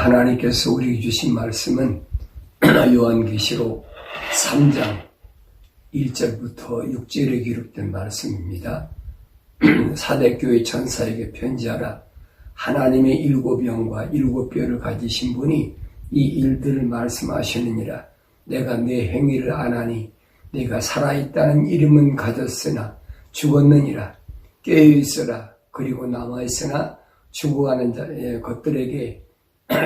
하나님께서 우리에게 주신 말씀은 요한계시록 3장 1절부터 6절에 기록된 말씀입니다. 사대교회 천사에게 편지하라. 하나님의 일곱 영과 일곱 뼈를 가지신 분이 이 일들을 말씀하시느니라. 내가 내 행위를 아나니 내가 살아있다는 이름은 가졌으나 죽었느니라. 깨어있으라. 그리고 남아있으나 죽어가는 것들에게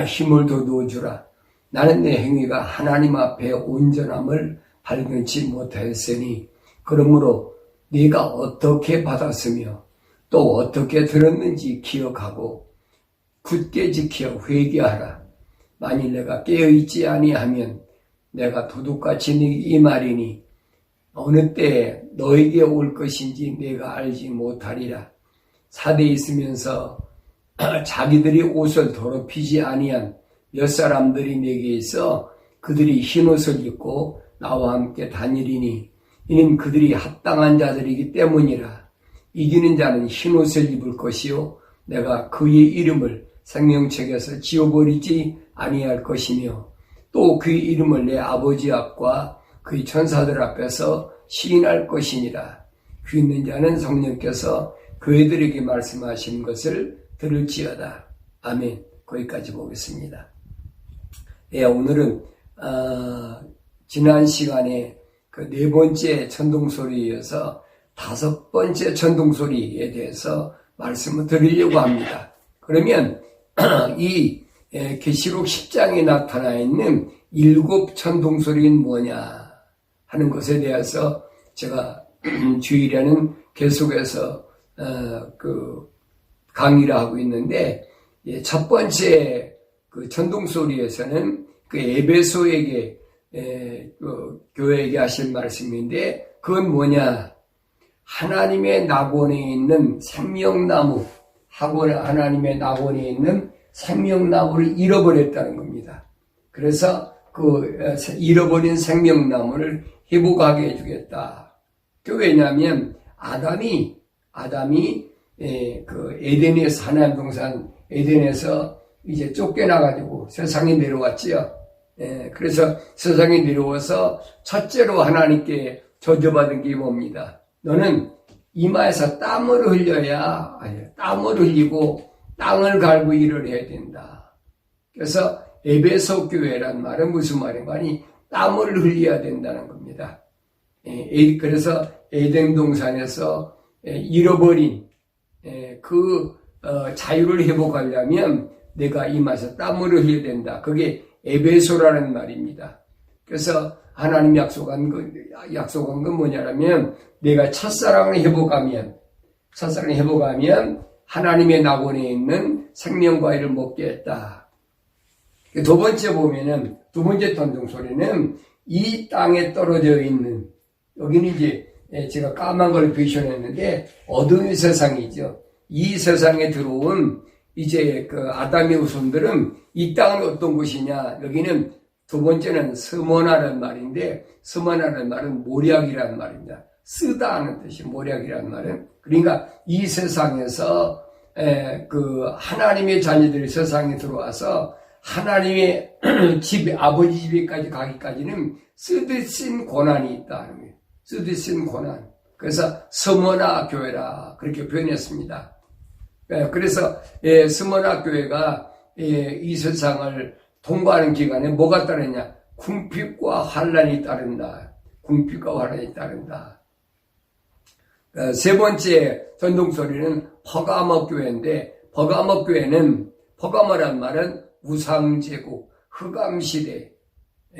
힘을 돋워주라. 나는 내 행위가 하나님 앞에 온전함을 발견치 못하였으니 그러므로 네가 어떻게 받았으며 또 어떻게 들었는지 기억하고 굳게 지켜 회개하라. 만일 내가 깨어있지 아니하면 내가 도둑같이 네게 이 말이니 어느 때에 너에게 올 것인지 내가 알지 못하리라. 사대에 있으면서 자기들이 옷을 더럽히지 아니한 몇 사람들이 내게 있어 그들이 흰옷을 입고 나와 함께 다니리니 이는 그들이 합당한 자들이기 때문이라. 이기는 자는 흰옷을 입을 것이요 내가 그의 이름을 생명책에서 지워버리지 아니할 것이며 또 그의 이름을 내 아버지 앞과 그의 천사들 앞에서 시인할 것이니라. 귀 있는 자는 성령께서 교회들에게 말씀하시는 것을 들을지어다. 아멘. 거기까지 보겠습니다. 오늘은 지난 시간에 그 네 번째 천둥소리에 이어서 다섯 번째 천둥소리에 대해서 말씀을 드리려고 합니다. 그러면 이 계시록 10장에 나타나 있는 일곱 천둥소리는 뭐냐 하는 것에 대해서 제가 주일에는 계속해서 강의를 하고 있는데, 첫 번째 그 천둥소리에서는 그 에베소에게 교회에게 하신 말씀인데, 그건 뭐냐? 하나님의 낙원에 있는 생명나무, 하나님의 낙원에 있는 생명나무를 잃어버렸다는 겁니다. 그래서 그 잃어버린 생명나무를 회복하게 해주겠다. 왜냐하면 아담이 그 에덴에서, 하나님 동산 에덴에서 이제 쫓겨나가지고 세상에 내려왔지요. 그래서 세상에 내려와서 첫째로 하나님께 저주받은 게 뭡니다. 너는 이마에서 땀을 흘려야, 땀을 흘리고 땅을 갈고 일을 해야 된다. 그래서 에베소 교회란 말은 무슨 말인가니 땀을 흘려야 된다는 겁니다. 그래서 에덴 동산에서 잃어버린 그 자유를 회복하려면 내가 이마에서 땀을 흘려야 된다. 그게 에베소라는 말입니다. 그래서 하나님 약속한 건 뭐냐면 내가 첫사랑을 회복하면 하나님의 낙원에 있는 생명과일을 먹게 했다. 두 번째 보면은 두 번째 천둥소리는 이 땅에 떨어져 있는, 여기는 이제 제가 까만 걸 비춰냈는데 어두운 세상이죠. 이 세상에 들어온 이제 그 아담의 후손들은 이 땅은 어떤 곳이냐? 여기는 두 번째는 스모나라는 말인데, 스모나라는 말은 모략이라는 말입니다. 쓰다 하는 뜻이 모략이라는 말은. 그러니까 이 세상에서 그 하나님의 자녀들이 세상에 들어와서 하나님의 집, 아버지 집에까지 가기까지는 쓰디쓴 고난이 있다는 거예요. 쓰디쓴 고난. 그래서 스모나 교회라 그렇게 표현했습니다. 그래서 스모나 교회가 이 세상을 통과하는 기간에 뭐가 따르냐? 궁핍과 환란이 따른다. 궁핍과 환란이 따른다. 세 번째 천둥소리는 퍼가모 교회인데, 퍼가모 교회는, 퍼가모란 말은 우상제국, 흑암시대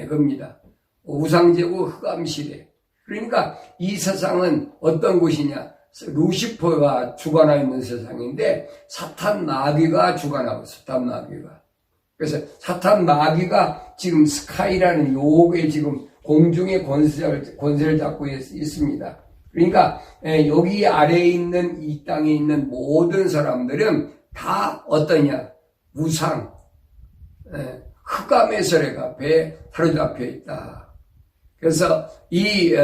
겁니다. 우상제국, 흑암시대. 그러니까 이 세상은 어떤 곳이냐? 루시퍼가 주관하고 있는 세상인데 사탄 마귀가 주관하고 있어요. 사탄 마귀가. 그래서 사탄 마귀가 지금 스카이라는 요게 지금 공중의 권세를 잡고 있습니다. 그러니까 여기 아래에 있는 이 땅에 있는 모든 사람들은 다 어떠냐? 우상, 흑암의 세력 앞에 사로잡혀 있다. 그래서 이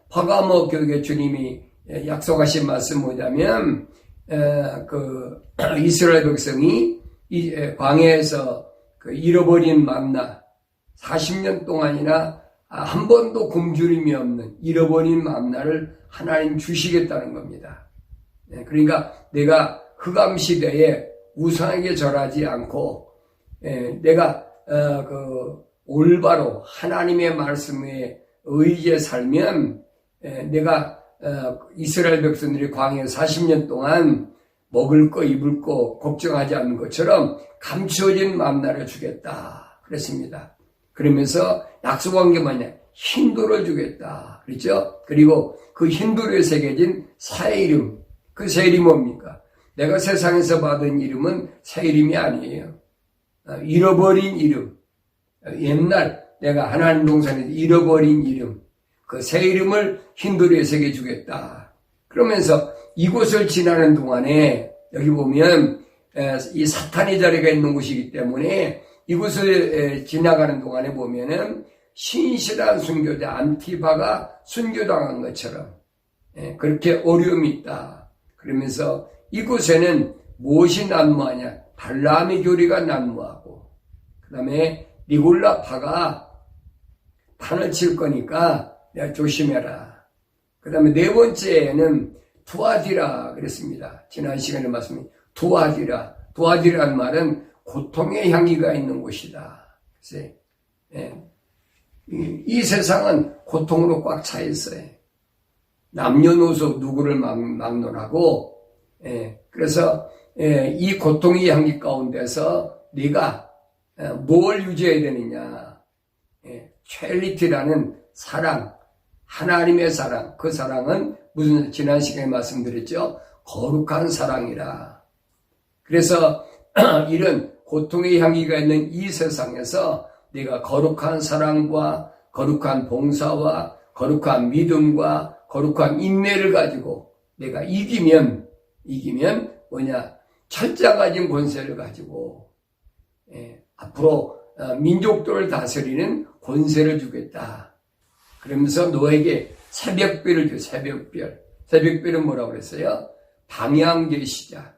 퍼가모 교회 주님이 약속하신 말씀 뭐냐면 그 이스라엘 백성이 광야에서 그 잃어버린 만나 40년 동안이나 한 번도 굶주림이 없는 잃어버린 만나를 하나님 주시겠다는 겁니다. 그러니까 내가 흑암 시대에 우상에게 절하지 않고 내가 올바로 하나님의 말씀에 의지해 살면 내가 이스라엘 백성들이 광야에 40년 동안 먹을 거 입을 거 걱정하지 않는 것처럼 감추어진 만나를 주겠다 그랬습니다. 그러면서 약속한 게 뭐냐? 힌도를 주겠다 그랬죠. 그리고 그 힌도로에 새겨진 새 이름, 그 새 이름이 뭡니까? 내가 세상에서 받은 이름은 새 이름이 아니에요. 잃어버린 이름, 옛날 내가 하나님 동산에서 잃어버린 이름, 그 새 이름을 힌도로에 새겨주겠다. 그러면서 이곳을 지나는 동안에 여기 보면 이 사탄의 자리가 있는 곳이기 때문에 이곳을 지나가는 동안에 보면은 신실한 순교자 안티바가 순교당한 것처럼 그렇게 어려움이 있다. 그러면서 이곳에는 무엇이 난무하냐? 발람의 교리가 난무하고 그 다음에 니골라파가 판을 칠 거니까 내가 조심해라. 그 다음에 네 번째는 두아디라 그랬습니다. 지난 시간에 말씀드린 두아디라. 두아디라는 말은 고통의 향기가 있는 곳이다. 그래서 이 세상은 고통으로 꽉 차 있어요. 남녀노소 누구를 막론하고 그래서 이 고통의 향기 가운데서 네가 뭘 유지해야 되느냐? 첼리티라는 사랑, 하나님의 사랑. 그 사랑은 무슨 지난 시간에 말씀드렸죠? 거룩한 사랑이라. 그래서 이런 고통의 향기가 있는 이 세상에서 네가 거룩한 사랑과 거룩한 봉사와 거룩한 믿음과 거룩한 인내를 가지고 내가 이기면 뭐냐? 철자 가진 권세를 가지고 앞으로 민족들을 다스리는 권세를 주겠다. 그러면서 너에게 새벽별을 줘. 새벽별. 새벽별은 뭐라고 그랬어요? 방향 제시자.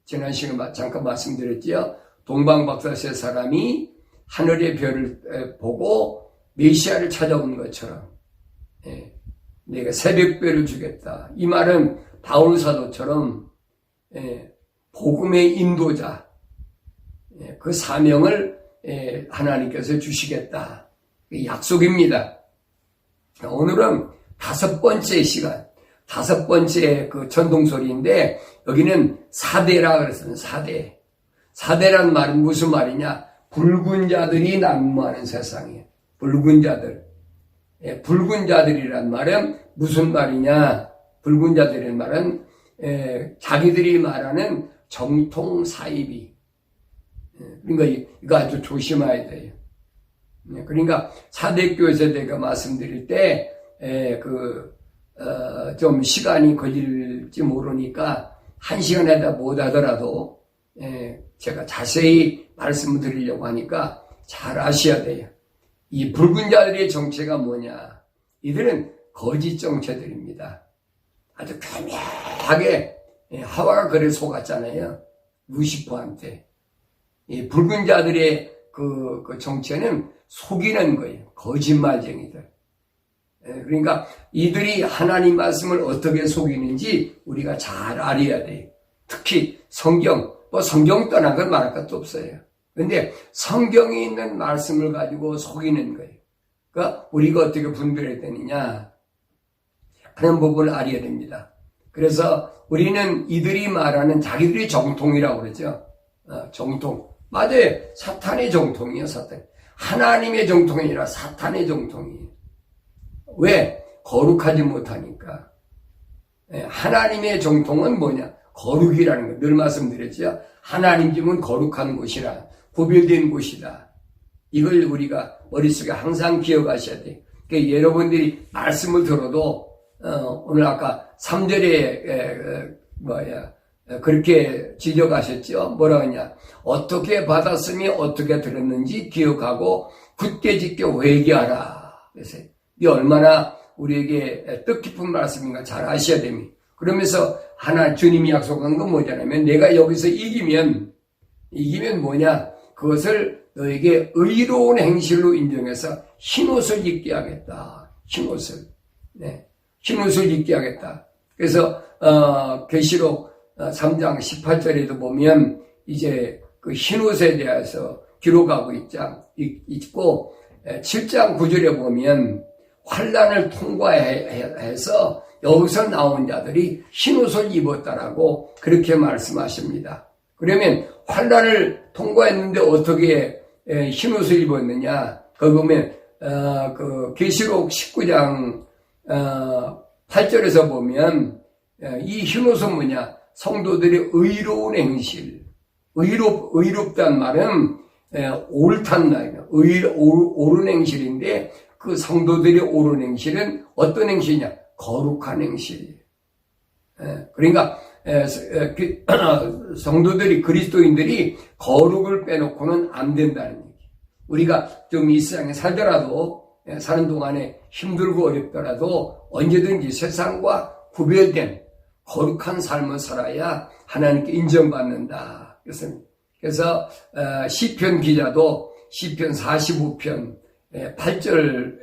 지난 시간에 잠깐 말씀드렸죠. 동방박사 세 사람이 하늘의 별을 보고 메시아를 찾아온 것처럼 내가 새벽별을 주겠다. 이 말은 바울 사도처럼 복음의 인도자 그 사명을 하나님께서 주시겠다. 약속입니다. 오늘은 다섯 번째 시간, 다섯 번째 그 전동소리인데 여기는 사대라 그랬어요. 사대. 사대란 말은 무슨 말이냐? 붉은 자들이 난무하는 세상이에요. 붉은 자들. 붉은 자들이란 말은 무슨 말이냐? 붉은 자들이란 말은 자기들이 말하는 정통 사이비. 그러니까 이거 아주 조심해야 돼요. 그러니까 사대교에서 내가 말씀드릴 때 좀 시간이 걸릴지 모르니까 1시간에다 못 하더라도 제가 자세히 말씀을 드리려고 하니까 잘 아셔야 돼요. 이 붉은 자들의 정체가 뭐냐? 이들은 거짓 정체들입니다. 아주 교묘하게 하와가 그래 속았잖아요. 루시퍼한테. 이 붉은 자들의 그 정체는 속이는 거예요. 거짓말쟁이들. 그러니까 이들이 하나님 말씀을 어떻게 속이는지 우리가 잘 알아야 돼요. 특히 성경, 성경 떠난 건 말할 것도 없어요. 근데 성경에 있는 말씀을 가지고 속이는 거예요. 그러니까 우리가 어떻게 분별해야 되느냐 하는 부분을 알아야 됩니다. 그래서 우리는 이들이 말하는 자기들이 정통이라고 그러죠. 정통. 맞아요. 사탄의 정통이에요. 사탄. 하나님의 정통이 아니라 사탄의 정통이에요. 왜? 거룩하지 못하니까. 하나님의 정통은 뭐냐? 거룩이라는 거. 늘 말씀드렸죠. 하나님 집은 거룩한 곳이라. 구별된 곳이다. 이걸 우리가 머릿속에 항상 기억하셔야 돼요. 그러니까 여러분들이 말씀을 들어도 오늘 아까 3절에 그렇게 지적하셨죠. 뭐라고 했냐? 어떻게 받았으니 어떻게 들었는지 기억하고 굳게 지켜 회개하라. 그래서 이 얼마나 우리에게 뜻깊은 말씀인가 잘 아셔야 됩니다. 그러면서 주님이 약속한 건 뭐냐면 내가 여기서 이기면 뭐냐? 그것을 너에게 의로운 행실로 인정해서 흰옷을 입게 하겠다. 흰옷을. 네. 흰옷을 입게 하겠다. 그래서, 계시록 3장 18절에도 보면 이제 그 흰옷에 대해서 기록하고 있고, 7장 9절에 보면 환란을 통과해서 여기서 나온 자들이 흰옷을 입었다라고 그렇게 말씀하십니다. 그러면 환란을 통과했는데 어떻게 흰옷을 입었느냐? 거기 보면 그 계시록 19장 8절에서 보면 이 흰옷은 뭐냐? 성도들의 의로운 행실. 의롭다는 말은 옳다는 말이에요. 옳은 행실인데 그 성도들의 옳은 행실은 어떤 행실이냐? 거룩한 행실. 그러니까 성도들이 그리스도인들이 거룩을 빼놓고는 안 된다는 얘기. 우리가 좀 이 세상에 살더라도 사는 동안에 힘들고 어렵더라도 언제든지 세상과 구별된 거룩한 삶을 살아야 하나님께 인정받는다. 그래서 시편 기자도 시편 45편 8절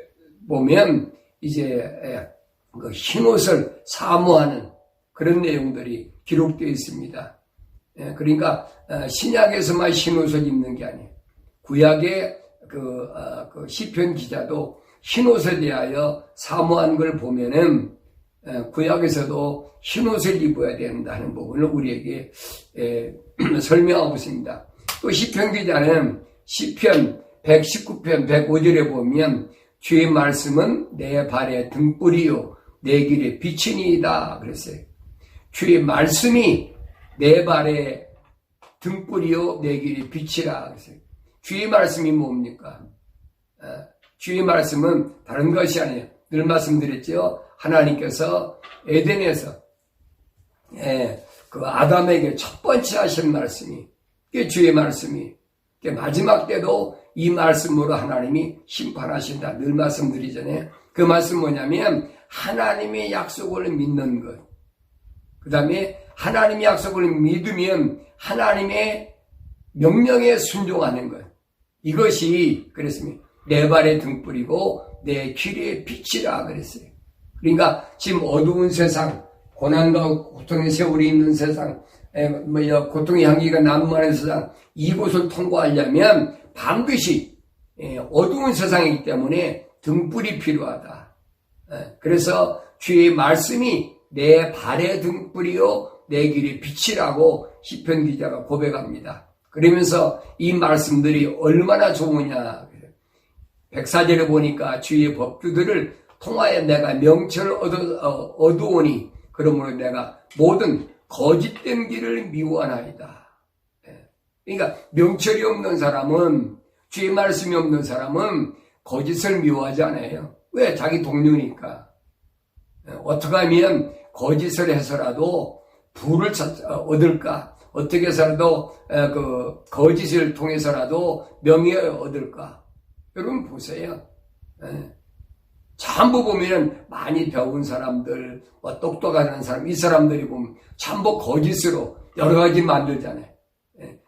보면 이제 그 흰옷을 사모하는 그런 내용들이 기록되어 있습니다. 그러니까 신약에서만 흰옷을 입는 게 아니에요. 구약의 그 시편 기자도 흰옷에 대하여 사모한 걸 보면은 구약에서도 흰옷을 입어야 된다는 부분을 우리에게 설명하고 있습니다. 또 시편 기자는 시편 119편 105절에 보면 주의 말씀은 내 발의 등불이요 내 길의 빛이니이다 그랬어요. 주의 말씀이 내 발의 등불이요 내 길의 빛이라 그랬어요. 주의 말씀이 뭡니까? 주의 말씀은 다른 것이 아니에요. 늘 말씀드렸죠. 하나님께서 에덴에서 그 아담에게 첫 번째 하신 말씀이 그게 주의 말씀이 마지막 때도 이 말씀으로 하나님이 심판하신다. 늘 말씀드리잖아요. 그 말씀 뭐냐면 하나님의 약속을 믿는 것. 그 다음에 하나님의 약속을 믿으면 하나님의 명령에 순종하는 것. 이것이 그랬습니다. 내 발의 등불이고 내 길의 빛이라 그랬어요. 그러니까 지금 어두운 세상, 고난과 고통의 세월이 있는 세상, 고통의 향기가 난무하는 세상, 이곳을 통과하려면 반드시 어두운 세상이기 때문에 등불이 필요하다. 그래서 주의 말씀이 내 발의 등불이요 내 길의 빛이라고 시편 기자가 고백합니다. 그러면서 이 말씀들이 얼마나 좋으냐. 백사절에 보니까 주의 법규들을 통하여 내가 명철을 얻으오니 그러므로 내가 모든 거짓된 길을 미워하나이다. 그러니까 명철이 없는 사람은 주의 말씀이 없는 사람은 거짓을 미워하지 않아요. 왜? 자기 동료니까. 어떻게 하면 거짓을 해서라도 부를 얻을까? 어떻게 해서라도 그 거짓을 통해서라도 명예를 얻을까? 여러분 보세요. 전부 보면 많이 배운 사람들, 똑똑한 사람, 이 사람들이 보면 전부 거짓으로 여러 가지 만들잖아요.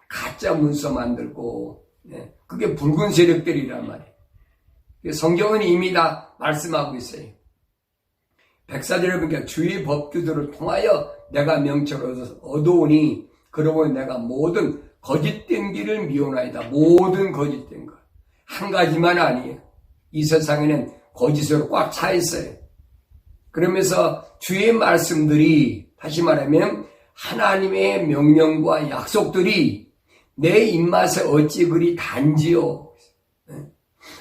가짜 문서 만들고, 그게 붉은 세력들이란 말이에요. 성경은 이미 다 말씀하고 있어요. 백사절에 보니까 주의 법규들을 통하여 내가 명철을 얻어오니 그러고 내가 모든 거짓된 길을 미워하나이다. 모든 거짓된 것. 한 가지만 아니에요. 이 세상에는 거짓으로 꽉 차 있어요. 그러면서 주의 말씀들이 다시 말하면 하나님의 명령과 약속들이 내 입맛에 어찌 그리 단지요.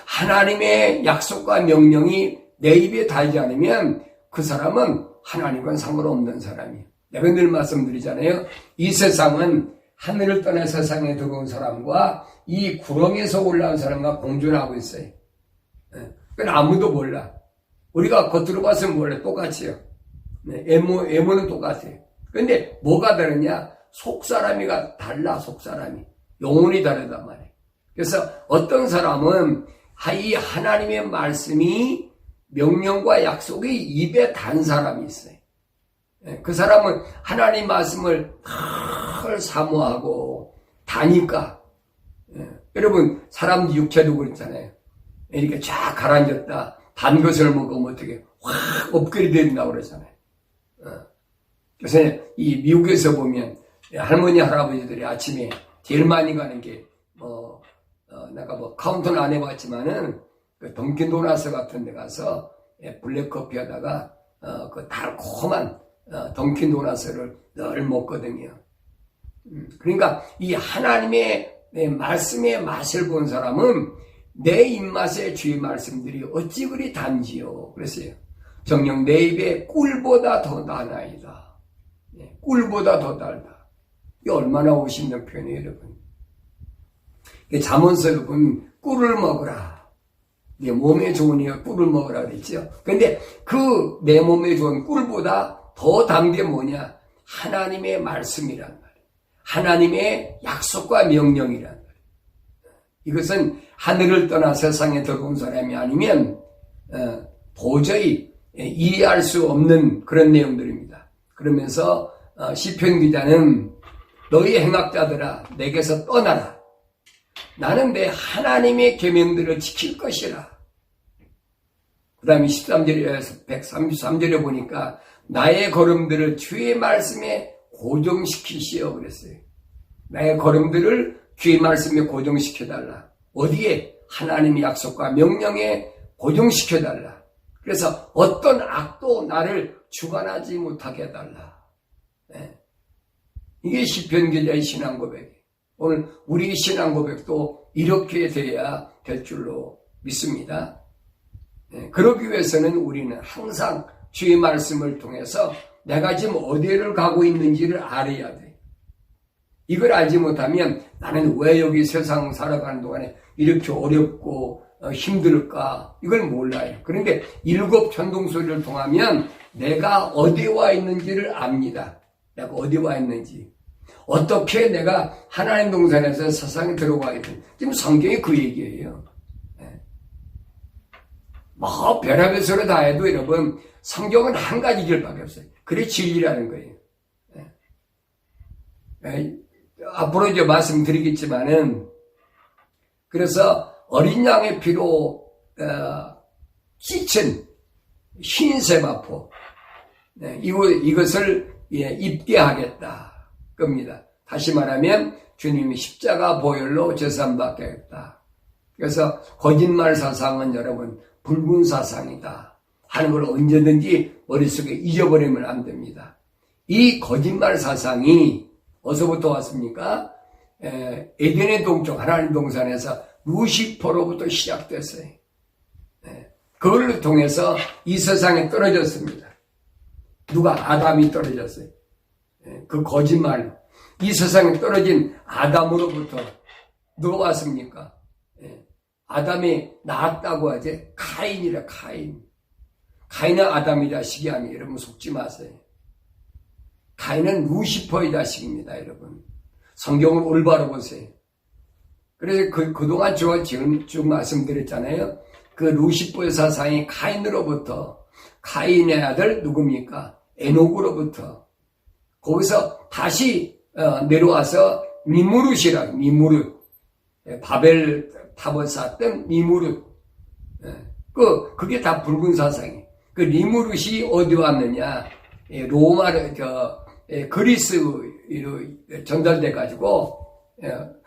하나님의 약속과 명령이 내 입에 달지 않으면 그 사람은 하나님과는 상관없는 사람이에요. 내가 늘 말씀드리잖아요. 이 세상은 하늘을 떠나 세상에 들어온 사람과 이 구렁에서 올라온 사람과 공존하고 있어요. 그건 아무도 몰라. 우리가 겉으로 봐서 몰라. 똑같이요. 외모는 똑같아요. 근데 뭐가 다르냐? 속사람이가 달라. 속사람이. 영혼이 다르단 말이에요. 그래서 어떤 사람은 이 하나님의 말씀이 명령과 약속이 입에 단 사람이 있어요. 그 사람은 하나님 말씀을 늘 사모하고 다니까 여러분, 사람 육체도 그렇잖아요. 이렇게 쫙 가라앉았다. 단 것을 먹으면 어떻게 확 업그레이드 된다고 그러잖아요. 그래서 이 미국에서 보면 할머니, 할아버지들이 아침에 제일 많이 가는 게, 내가 카운터는 안 해봤지만은, 그 던킨도나스 같은 데 가서 블랙커피 하다가, 그 달콤한 던킨도나스를 늘 먹거든요. 그러니까 이 하나님의 말씀의 맛을 본 사람은 내 입맛에 주의 말씀들이 어찌 그리 단지요. 그랬어요. 정녕 내 입에 꿀보다 더 나나이다. 꿀보다 더 달다. 이게 얼마나 오심는 표현이에요, 여러분. 잠언서에 보면 꿀을 먹으라. 내 몸에 좋으니까 꿀을 먹으라 그랬죠. 근데 그 내 몸에 좋은 꿀보다 더 단 게 뭐냐? 하나님의 말씀이란 말이에요. 하나님의 약속과 명령이란 말이에요. 이것은 하늘을 떠나 세상에 들어온 사람이 아니면 도저히 이해할 수 없는 그런 내용들입니다. 그러면서 시편 기자는 너희 행악자들아 내게서 떠나라. 나는 내 하나님의 계명들을 지킬 것이라. 그 다음에 13절에서 133절에 보니까 나의 걸음들을 주의 말씀에 고정시키시오 그랬어요. 나의 걸음들을 주의 말씀에 고정시켜달라. 어디에? 하나님의 약속과 명령에 고정시켜달라. 그래서 어떤 악도 나를 주관하지 못하게 해달라. 이게 시편 기자의 신앙 고백이에요. 오늘 우리 신앙 고백도 이렇게 돼야 될 줄로 믿습니다. 그러기 위해서는 우리는 항상 주의 말씀을 통해서 내가 지금 어디를 가고 있는지를 알아야 돼. 이걸 알지 못하면 나는 왜 여기 세상 살아가는 동안에 이렇게 어렵고 힘들까? 이걸 몰라요. 그런데 7 천둥소리를 통하면 내가 어디 와 있는지를 압니다. 내가 어디 와 있는지. 어떻게 내가 하나님 동산에서 세상에 들어가 있든. 지금 성경이 그 얘기예요. 별의별 소리 다 해도 여러분, 성경은 한 가지 길밖에 없어요. 그게 진리라는 거예요. 앞으로 이제 말씀드리겠지만은, 그래서 어린 양의 피로 찢은 흰세마포, 이것을 입게 하겠다 겁니다. 다시 말하면 주님이 십자가 보혈로 제사함받게 하겠다. 그래서 거짓말 사상은 여러분 붉은 사상이다 하는 걸 언제든지 머릿속에 잊어버리면 안 됩니다. 이 거짓말 사상이 어디서부터 왔습니까? 에덴의 동쪽 하나님 동산에서 루시퍼로부터 시작됐어요. 그걸 통해서 이 세상에 떨어졌습니다. 누가? 아담이 떨어졌어요. 그 거짓말, 이 세상에 떨어진 아담으로부터 누가 왔습니까? 아담이 낳았다고 하지? 카인이라, 카인. 카인은 아담의 자식이 아니에요. 여러분 속지 마세요. 카인은 루시퍼의 자식입니다, 여러분. 성경을 올바로 보세요. 그래서 그동안 제가 쭉 말씀드렸잖아요. 그 루시퍼의 사상이 카인으로부터, 카인의 아들 누굽니까? 에녹으로부터. 거기서 다시 내려와서 니무룻이라, 니무룻. 바벨 탑을 쌓았던 니무룻. 그게 다 붉은 사상이에요. 그 니무룻이 어디 왔느냐? 그리스로 전달돼가지고,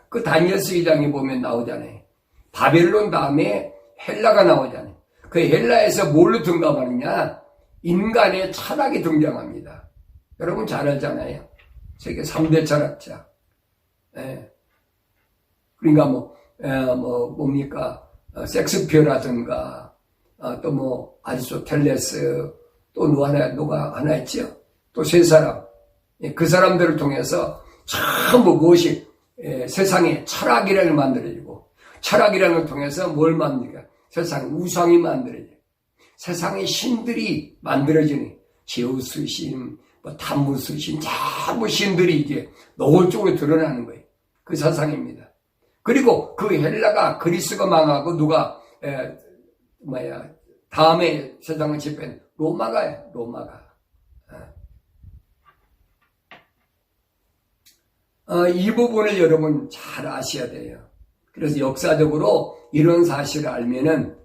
그 다니엘서 2장에 보면 나오잖아요. 바벨론 다음에 헬라가 나오잖아요. 그 헬라에서 뭘로 등장하느냐? 인간의 철학이 등장합니다. 여러분 잘 알잖아요. 세계 3대 철학자. 그러니까 뭡니까? 섹스피어라든가, 또 아리스토텔레스, 또 누가 하나 있죠? 또 세 사람. 그 사람들을 통해서 전부 무엇이, 세상에 철학이라는 걸 만들어지고, 철학이라는 걸 통해서 뭘 만들까? 세상에 우상이 만들어져요. 세상에 신들이 만들어지는, 제우스 신, 탐무스 신, 전부 신들이 이제 노골적으로 드러나는 거예요. 그 사상입니다. 그리고 그 헬라가 그리스가 망하고 누가 다음에 세상을 집행 로마가요. 로마가. 이 부분을 여러분 잘 아셔야 돼요. 그래서 역사적으로 이런 사실을 알면은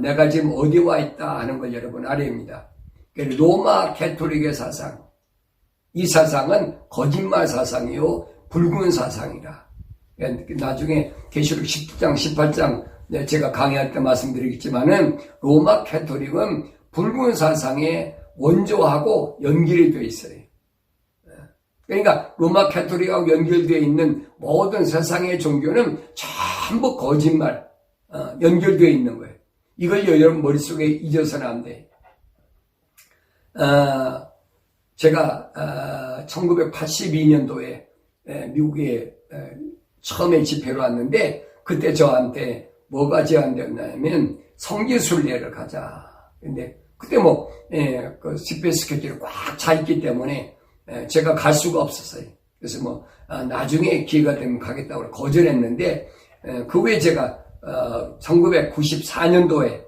내가 지금 어디 와 있다 하는 걸 여러분 알아야 합니다. 로마 캐토릭의 사상, 이 사상은 거짓말 사상이요 붉은 사상이라. 나중에 계시록 10장 18장 제가 강의할 때 말씀드리겠지만은 로마 캐토릭은 붉은 사상의 원조하고 연결이 되어 있어요. 그러니까 로마 캐토릭하고 연결되어 있는 모든 세상의 종교는 전부 거짓말 연결되어 있는 거예요. 이걸 여러분 머릿속에 잊어서는 안 돼. 제가 1982년도에 미국에 처음에 집회로 왔는데 그때 저한테 뭐가 제안되었냐면 성지순례를 가자. 근데 그때 그 집회 스케줄이 꽉 차 있기 때문에 제가 갈 수가 없었어요. 그래서 나중에 기회가 되면 가겠다고 거절했는데 그 후에 제가 1994년도에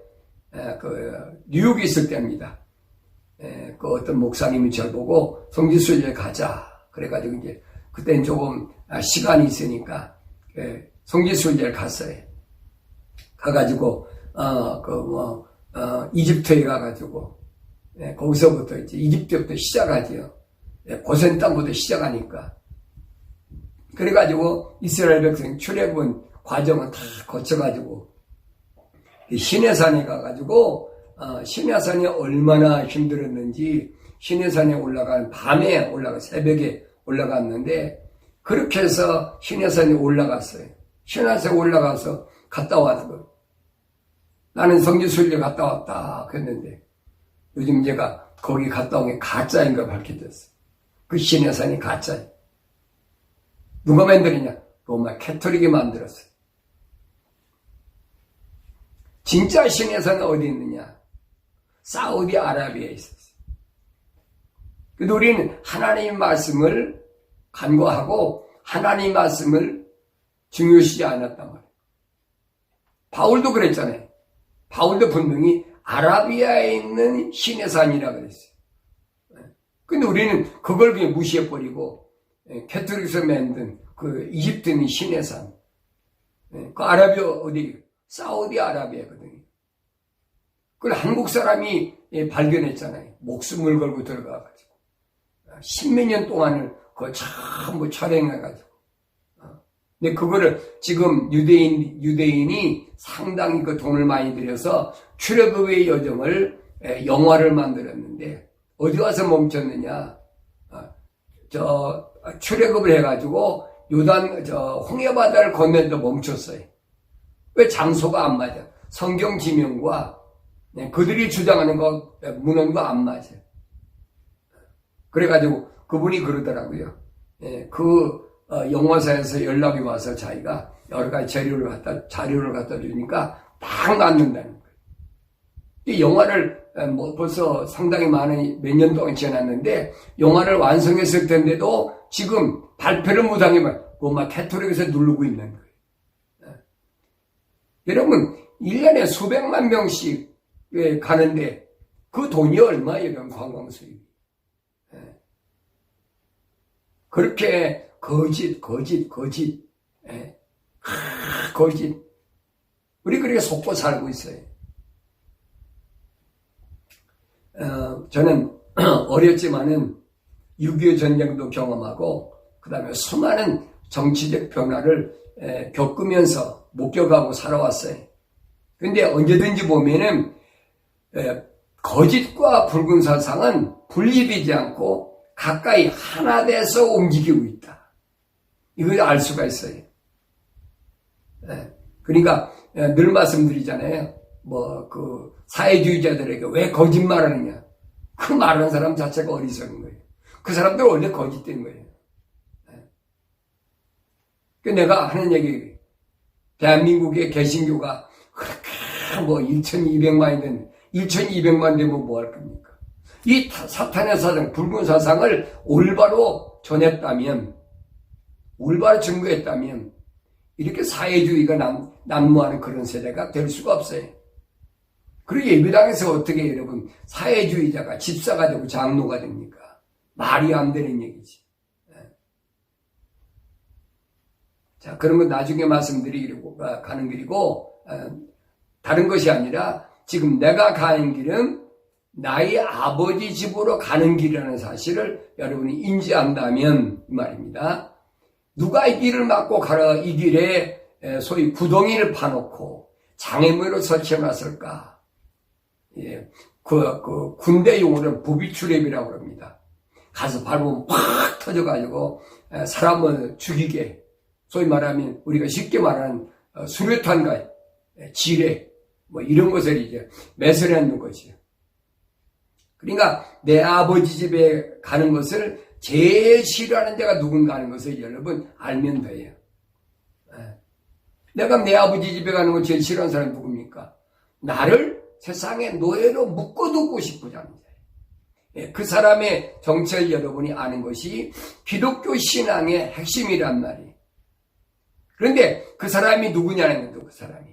뉴욕에 있을 때입니다. 그 어떤 목사님이 저를 보고 성지순례 가자. 그래가지고 이제 그때는 조금 시간이 있으니까 성지순례를 갔어요. 가가지고 이집트에 가가지고 거기서부터 이제 이집트부터 시작하지요. 고센 땅부터 시작하니까. 그래가지고 이스라엘 백성 출애굽은 과정은 다 거쳐가지고 시내산에 가가지고 시내산이 얼마나 힘들었는지 시내산에 올라간 밤에 새벽에 올라갔는데 그렇게 해서 시내산에 올라갔어요. 시내산에 올라가서 갔다 왔어. 나는 성지순례 갔다 왔다 그랬는데 요즘 제가 거기 갔다 온 게 가짜인 거 밝혀졌어. 그 시내산이 가짜예요. 누가 만들었냐? 로마 캐토릭이 만들었어요. 진짜 시내산은 어디 있느냐? 사우디아라비아에 있었어요. 그래서 우리는 하나님의 말씀을 간과하고 하나님의 말씀을 중요시하지 않았단 말이에요. 바울도 그랬잖아요. 바울도 분명히 아라비아에 있는 시내산이라 그랬어요. 근데 우리는 그걸 그냥 무시해버리고 캐토릭에서 만든 그 이집트 있는 시내산, 그 아라비아 어디 사우디아라비아거든요. 그걸 한국 사람이 발견했잖아요. 목숨을 걸고 들어가가지고 10몇 년 동안을 그거 전부 촬영해가지고. 근데 그거를 지금 유대인이 상당히 그 돈을 많이 들여서 출애굽의 여정을 영화를 만들었는데 어디 가서 멈췄느냐? 출애굽을 해가지고 홍해 바다를 건너는데 멈췄어요. 왜? 장소가 안 맞아. 성경 지명과 그들이 주장하는 문헌과 안 맞아요. 그래가지고 그분이 그러더라고요. 영화사에서 연락이 와서 자기가 여러 가지 자료를 갖다 주니까 딱 맞는다는 거예요. 이 영화를 벌써 상당히 몇 년 동안 지어놨는데 영화를 완성했을 텐데도 지금 발표를 못하기만 로마 캐토릭에서 누르고 있는 거예요. 여러분 1년에 수백만 명씩 가는데 그 돈이 얼마예요? 관광 수입. 그렇게 거짓. 우리 그렇게 속고 살고 있어요. 저는 어렸지만은 6.25 전쟁도 경험하고 그 다음에 수많은 정치적 변화를 겪으면서 목격하고 살아왔어요. 근데 언제든지 보면은 거짓과 붉은 사상은 분리되지 않고 가까이 하나 돼서 움직이고 있다. 이걸 알 수가 있어요. 그러니까 늘 말씀드리잖아요. 사회주의자들에게 왜 거짓말하느냐. 그 말하는 사람 자체가 어리석은 거예요. 그 사람들 원래 거짓된 거예요. 내가 하는 얘기, 대한민국의 개신교가 그렇게 1200만 되면 뭐 할 겁니까? 이 사탄의 사상, 붉은 사상을 올바로 전했다면, 올바로 증거했다면, 이렇게 사회주의가 난무하는 그런 세대가 될 수가 없어요. 그리고 예배당에서 어떻게 여러분 사회주의자가 집사가 되고 장로가 됩니까? 말이 안 되는 얘기지. 자, 그런 건 나중에 말씀드리기로 가는 길이고, 다른 것이 아니라 지금 내가 가는 길은 나의 아버지 집으로 가는 길이라는 사실을 여러분이 인지한다면 이 말입니다. 누가 이 길을 막고 가라 이 길에 소위 구덩이를 파놓고 장애물을 설치해놨을까? 예, 그 군대 용어는 부비추랩이라고 합니다. 가서 밟으면 팍 터져가지고 사람을 죽이게, 소위 말하면 우리가 쉽게 말하는 수류탄과 지뢰 뭐 이런 것을 이제 매설해 놓는 거지요. 그러니까 내 아버지 집에 가는 것을 제일 싫어하는 데가 누군가 하는 것을 여러분 알면 돼요. 내가 내 아버지 집에 가는 걸 제일 싫어하는 사람이 누굽니까? 나를 세상의 노예로 묶어두고 싶고자 하는 자예요. 그 사람의 정체를 여러분이 아는 것이 기독교 신앙의 핵심이란 말이에요. 그런데 그 사람이 누구냐는 거죠. 그 사람이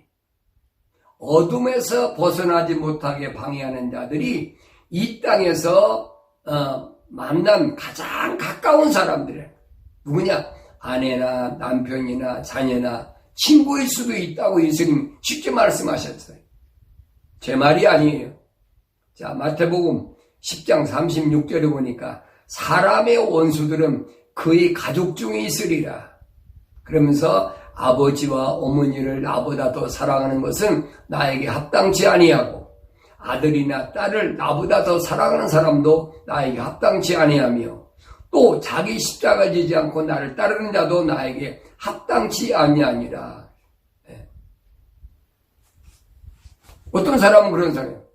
어둠에서 벗어나지 못하게 방해하는 자들이 이 땅에서 만난 가장 가까운 사람들이에요. 누구냐? 아내나 남편이나 자녀나 친구일 수도 있다고 예수님 쉽게 말씀하셨어요. 제 말이 아니에요. 자, 마태복음 10장 36절에 보니까 사람의 원수들은 그의 가족 중에 있으리라. 그러면서 아버지와 어머니를 나보다 더 사랑하는 것은 나에게 합당치 아니하고 아들이나 딸을 나보다 더 사랑하는 사람도 나에게 합당치 아니하며 또 자기 십자가 지지 않고 나를 따르는 자도 나에게 합당치 아니하니라. 어떤 사람은 그런 사람이에요.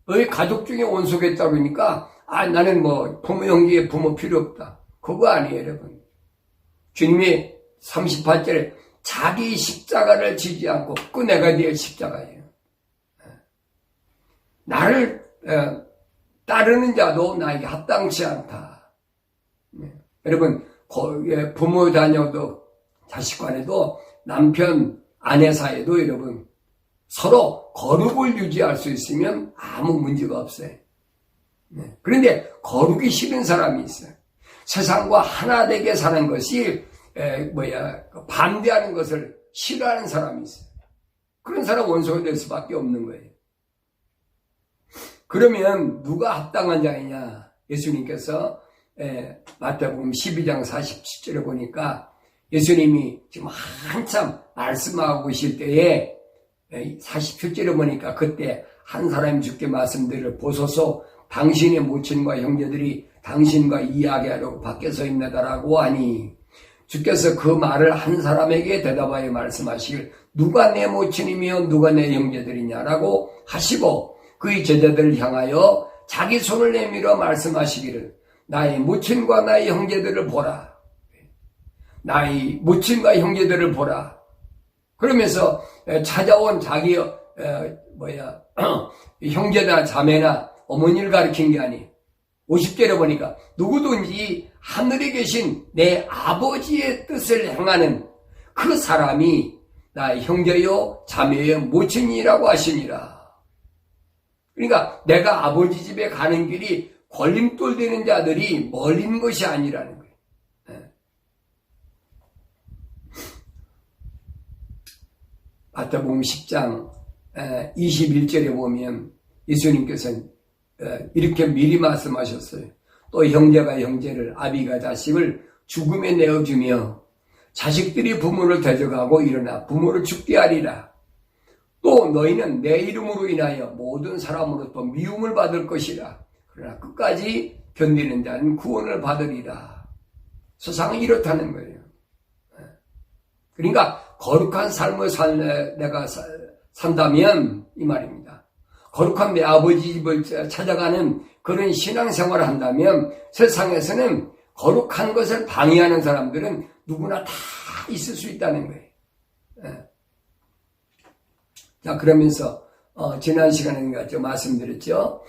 너희 가족 중에 원수가 있다고 그러니까 나는 뭐 부모 형제에 부모 필요 없다. 그거 아니에요, 여러분. 주님이 38절에 자기 십자가를 지지 않고 그 내가 네 십자가예요. 나를 따르는 자도 나에게 합당치 않다. 여러분, 부모 자녀도 자식 간에도 남편 아내 사이에도 여러분 서로 거룩을 유지할 수 있으면 아무 문제가 없어요. 그런데 거룩이 싫은 사람이 있어요. 세상과 하나 되게 사는 것이 반대하는 것을 싫어하는 사람이 있어요. 그런 사람 원수가 될 수밖에 없는 거예요. 그러면 누가 합당한 자이냐? 예수님께서 마태복음 12장 47절에 보니까 예수님이 지금 한참 말씀하고 계실 때에 47절에 보니까 그때 한 사람이 주께 말씀드리를 보소서 당신의 모친과 형제들이 당신과 이야기하려고 밖에 서 있나다라고 하니 주께서 그 말을 한 사람에게 대답하여 말씀하시길 누가 내 모친이며 누가 내 형제들이냐라고 하시고 그의 제자들을 향하여 자기 손을 내밀어 말씀하시기를 나의 모친과 나의 형제들을 보라. 나의 모친과 형제들을 보라. 그러면서 찾아온 자기 형제나 자매나 어머니를 가리킨 게 아니 50절에 보니까 누구든지 하늘에 계신 내 아버지의 뜻을 행하는 그 사람이 나의 형제요 자매요 모친이라고 하시니라. 그러니까 내가 아버지 집에 가는 길이 걸림돌 되는 자들이 멀린 것이 아니라는 거예요. 마태복음 10장 21절에 보면 예수님께서는 이렇게 미리 말씀하셨어요. 또 형제가 형제를 아비가 자식을 죽음에 내어주며 자식들이 부모를 대적하고 일어나 부모를 죽게 하리라. 또 너희는 내 이름으로 인하여 모든 사람으로부터 미움을 받을 것이라. 그러나 끝까지 견디는 자는 구원을 받으리라. 세상은 이렇다는 거예요. 그러니까 거룩한 삶을 내가 산다면 이 말입니다. 거룩한 내 아버지 집을 찾아가는 그런 신앙생활을 한다면 세상에서는 거룩한 것을 방해하는 사람들은 누구나 다 있을 수 있다는 거예요. 자, 그러면서 지난 시간에 말씀드렸죠.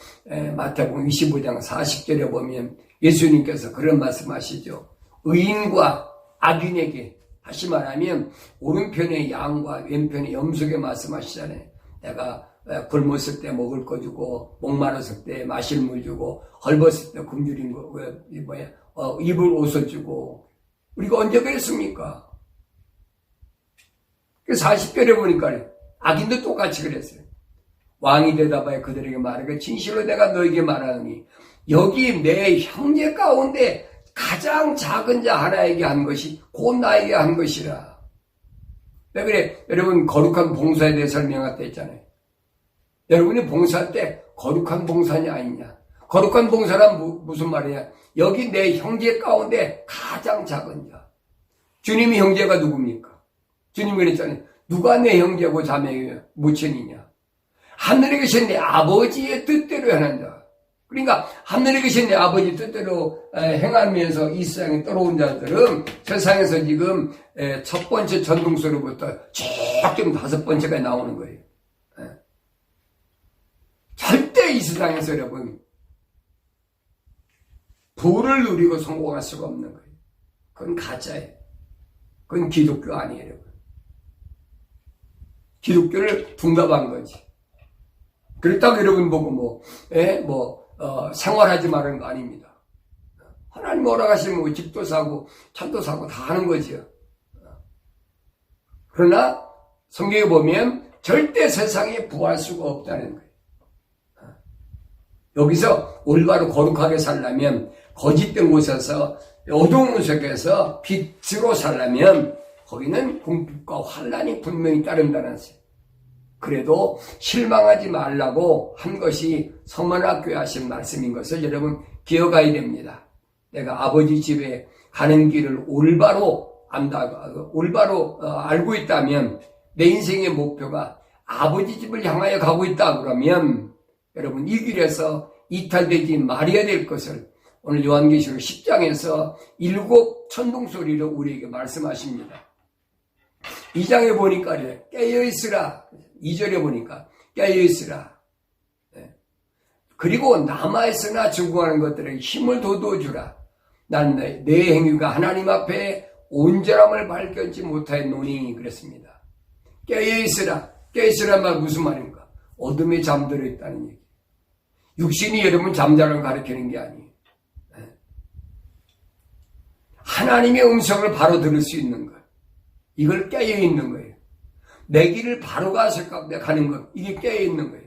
마태복음 25장 40절에 보면 예수님께서 그런 말씀하시죠. 의인과 악인에게 다시 말하면 오른편의 양과 왼편의 염소에게 말씀하시잖아요. 내가 굶었을 때 먹을 거 주고 목마랐을 때 마실 물 주고 헐벗을 때 굶주린 거 입을 옷을 주고 우리가 언제 그랬습니까? 40절에 보니까 악인도 똑같이 그랬어요. 왕이 대답하여 그들에게 말하되 진실로 내가 너에게 말하노니 여기 내 형제 가운데 가장 작은 자 하나에게 한 것이 곧 나에게 한 것이라. 왜 그래? 여러분 거룩한 봉사에 대해 설명할 때 있잖아요. 여러분이 봉사할 때 거룩한 봉사냐 아니냐. 거룩한 봉사란 무슨 말이냐. 여기 내 형제 가운데 가장 작은 자. 주님이 형제가 누굽니까? 주님이 그랬잖아요. 누가 내 형제고 자매요 모친이냐. 하늘에 계신 내 아버지의 뜻대로 하는 자. 그러니까 하늘에 계신 내 아버지 뜻대로 행하면서 이 세상에 떨어온 자들은 세상에서 지금 첫 번째 전동소리부터 쭉 5번째가 나오는 거예요. 절대 이 세상에서 여러분 부를 누리고 성공할 수가 없는 거예요. 그건 가짜예요. 그건 기독교 아니에요, 여러분. 기독교를 둔갑한 거지. 그렇다고 여러분 보고 생활하지 말은 거 아닙니다. 하나님 허락하시면 집도 사고 차도 사고 다 하는 거지요. 그러나 성경에 보면 절대 세상에 부할 수가 없다는 거예요. 여기서 올바로 거룩하게 살려면 거짓된 곳에서 어두운 곳에서 빛으로 살려면 거기는 궁핍과 환난이 분명히 따른다는 것이에요. 그래도 실망하지 말라고 한 것이 성만학교에 하신 말씀인 것을 여러분 기억해야 됩니다. 내가 아버지 집에 가는 길을 올바로 알고 있다면 내 인생의 목표가 아버지 집을 향하여 가고 있다 그러면 여러분 이 길에서 이탈되지 말아야 될 것을 오늘 요한계시록 10장에서 7 천둥소리로 우리에게 말씀하십니다. 2장에 보니까 깨어있으라. 2절에 보니까 깨어있으라. 그리고 남아있으나 죽어가는 것들에게 힘을 돋워주라. 난 내 행위가 하나님 앞에 온전함을 밝혀지 못하였노니 그랬습니다. 깨어있으라. 깨어있으란 말 무슨 말입니까? 어둠에 잠들어 있다는 얘기. 육신이 여러분 잠자는 가르치는 게 아니에요. 하나님의 음성을 바로 들을 수 있는 것. 이걸 깨어있는 거예요. 내 길을 바로 가는 것. 이게 깨어있는 거예요.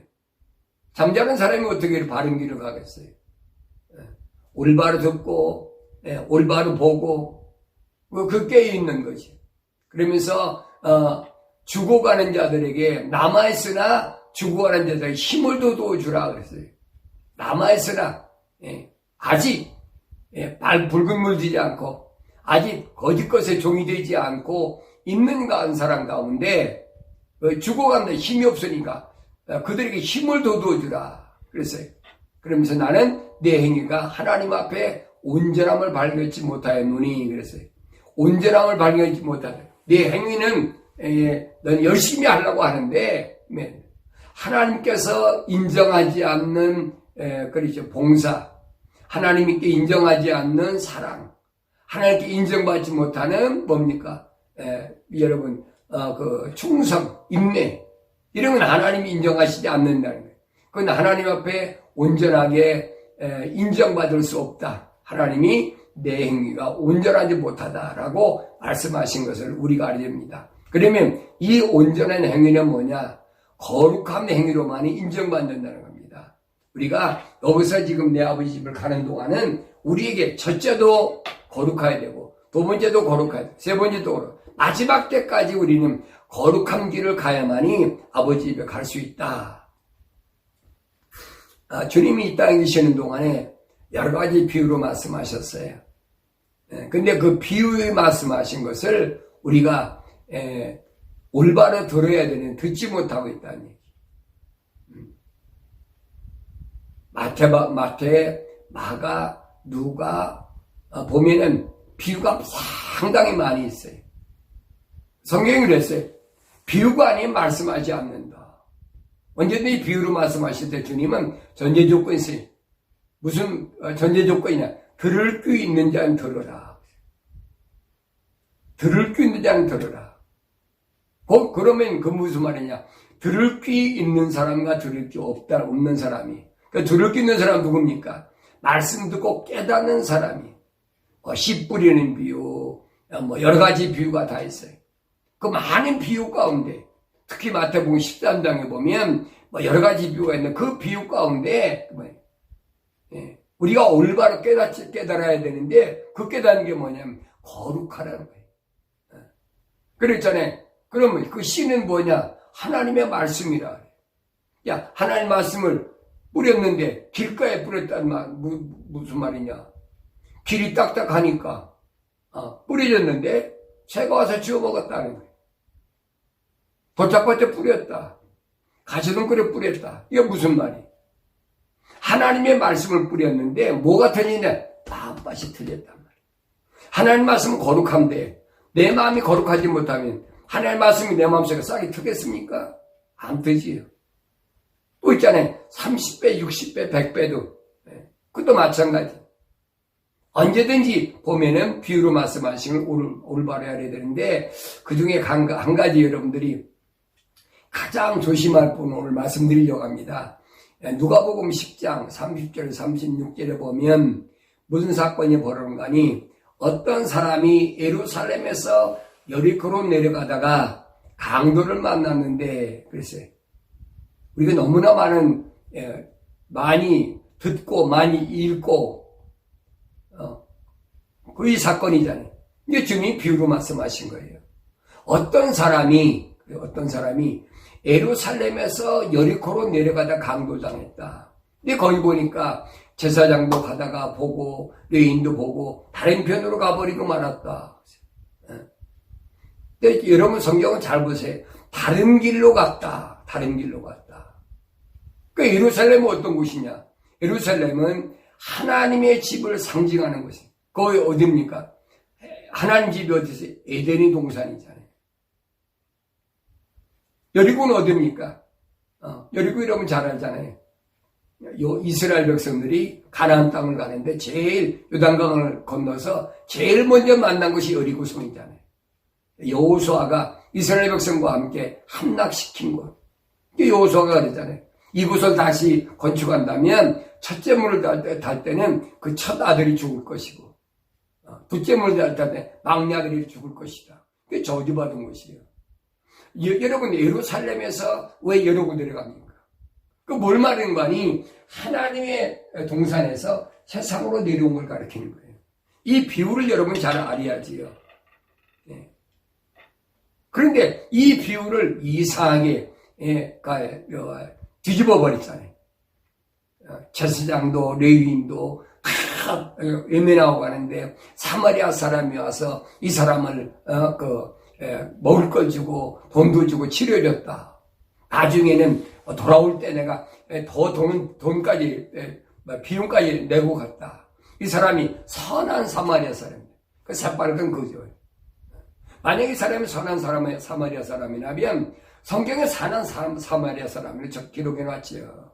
잠자는 사람이 어떻게 바른 길을 가겠어요? 올바로 듣고 올바로 보고 그 깨어있는 거지. 그러면서 죽어가는 자들에게 남아있으나 죽어가는 자들에게 힘을 돋워주라 그랬어요. 남아있으나 아직 붉은 물 지지 않고 아직 거짓 것에 종이 되지 않고 있는가 한 사람 가운데 죽어간다 힘이 없으니까 그들에게 힘을 돋워주라 그랬어요. 그러면서 나는 내 행위가 하나님 앞에 온전함을 발견하지 못하였노니 그랬어요. 온전함을 발견하지 못하다. 내 행위는 넌 열심히 하려고 하는데 하나님께서 인정하지 않는 그렇죠 봉사, 하나님께 인정하지 않는 사랑, 하나님께 인정받지 못하는 뭡니까? 여러분 그 충성, 인내 이런 건 하나님이 인정하시지 않는다는 거예요. 그건 하나님 앞에 온전하게 인정받을 수 없다. 하나님이 내 행위가 온전하지 못하다라고 말씀하신 것을 우리가 알아야 됩니다. 그러면 이 온전한 행위는 뭐냐? 거룩한 행위로만이 인정받는다는 겁니다. 우리가 여기서 지금 내 아버지 집을 가는 동안은 우리에게 첫째도 거룩해야 되고 두 번째도 거룩해야 되고 세 번째도 거룩. 마지막 때까지 우리는 거룩한 길을 가야만이 아버지 집에 갈 수 있다. 주님이 이 땅에 계시는 동안에 여러 가지 비유로 말씀하셨어요. 근데 그 비유에 말씀하신 것을 우리가 올바로 들어야 되는 듣지 못하고 있다는 얘기. 마태, 마가, 누가 보면은 비유가 상당히 많이 있어요. 성경이 그랬어요. 비유가 아니면 말씀하지 않는다. 언제든지 비유로 말씀하실 때 주님은 전제 조건이 있어요. 무슨 전제 조건이냐? 들을 귀 있는 자는 들어라. 들을 귀 있는 자는 들어라. 그러면 그 무슨 말이냐? 들을 귀 있는 사람과 들을 귀 없는 사람이. 그러니까 들을 귀 있는 사람은 누굽니까? 말씀 듣고 깨닫는 사람이. 씨 뿌리는 비유, 여러 가지 비유가 다 있어요. 그 많은 비유 가운데, 특히 마태복음 13장에 보면 뭐 여러 가지 비유가 있는데 그 비유 가운데 우리가 올바로 깨달아야 되는데 그 깨닫는 게 뭐냐면 거룩하라는 거예요. 그랬잖아요. 그러면 그 씨는 뭐냐? 하나님의 말씀이라. 야, 하나님 말씀을 뿌렸는데 길가에 뿌렸다는 말 무슨 말이냐? 길이 딱딱하니까 뿌려졌는데 새가 와서 지워 먹었다는 거예요. 도착밭에 뿌렸다. 가시덤굴에 뿌렸다. 이게 무슨 말이에요? 하나님의 말씀을 뿌렸는데 뭐가 틀리냐? 빳빳이 틀렸단 말이에요. 하나님 말씀은 거룩한데 내 마음이 거룩하지 못하면 하나님 말씀이 내 마음속에 싹이 트겠습니까? 안 트지요. 또 있잖아요. 30배, 60배, 100배도. 그것도 마찬가지. 언제든지 보면은 비유로 말씀하신 걸 올바로 해야 되는데 그 중에 한 가지 여러분들이 가장 조심할 부분을 오늘 말씀드리려고 합니다. 누가복음 10장 30절 36절에 보면 무슨 사건이 벌어진가니 어떤 사람이 예루살렘에서 여리고로 내려가다가 강도를 만났는데 그랬어요. 우리가 너무나 많이 듣고 많이 읽고 그 사건이잖아요. 이게 주님이 비유로 말씀하신 거예요. 어떤 사람이 예루살렘에서 여리고로 내려가다 강도당했다. 근데 거기 보니까 제사장도 가다가 보고 레위인도 보고 다른 편으로 가버리고 말았다. 근데 여러분 성경은 잘 보세요. 다른 길로 갔다. 다른 길로 갔다. 그러니까 예루살렘은 어떤 곳이냐? 예루살렘은 하나님의 집을 상징하는 곳이에요. 거기 어디입니까? 하나님 집이 어디서? 에덴의 동산이잖아요. 여리고는 어디입니까? 여리고 이러면 잘 알잖아요. 이스라엘 백성들이 가나안 땅을 가는데 제일 요단강을 건너서 제일 먼저 만난 곳이 여리고성이잖아요. 여호수아가 이스라엘 백성과 함께 함락시킨 곳. 여호수아가 그랬잖아요. 이곳을 다시 건축한다면 첫째 문을 달 때는 그 첫 아들이 죽을 것이고 둘째 문을 달 때 막내 아들이 죽을 것이다. 그게 저주받은 곳이에요. 여러분 예루살렘에서 왜 여리고 내려갑니까? 그 뭘 말하는 거니? 하나님의 동산에서 세상으로 내려온 걸 가리키는 거예요. 이 비유를 여러분이 잘 알아야지요. 네. 그런데 이 비유를 이상하게 뒤집어 버렸잖아요. 제사장도 레위인도 외면하고 가는데 사마리아 사람이 와서 이 사람을 먹을 걸 주고 돈도 주고 치료해줬다. 나중에는 돌아올 때 내가 더 돈까지 비용까지 내고 갔다. 이 사람이 선한 사마리아 사람이에요. 그 새빨간 거죠. 만약에 이 사람이 선한 사마리아 사람이라면 성경에 선한 사마리아 사람을 기록해 놨지요.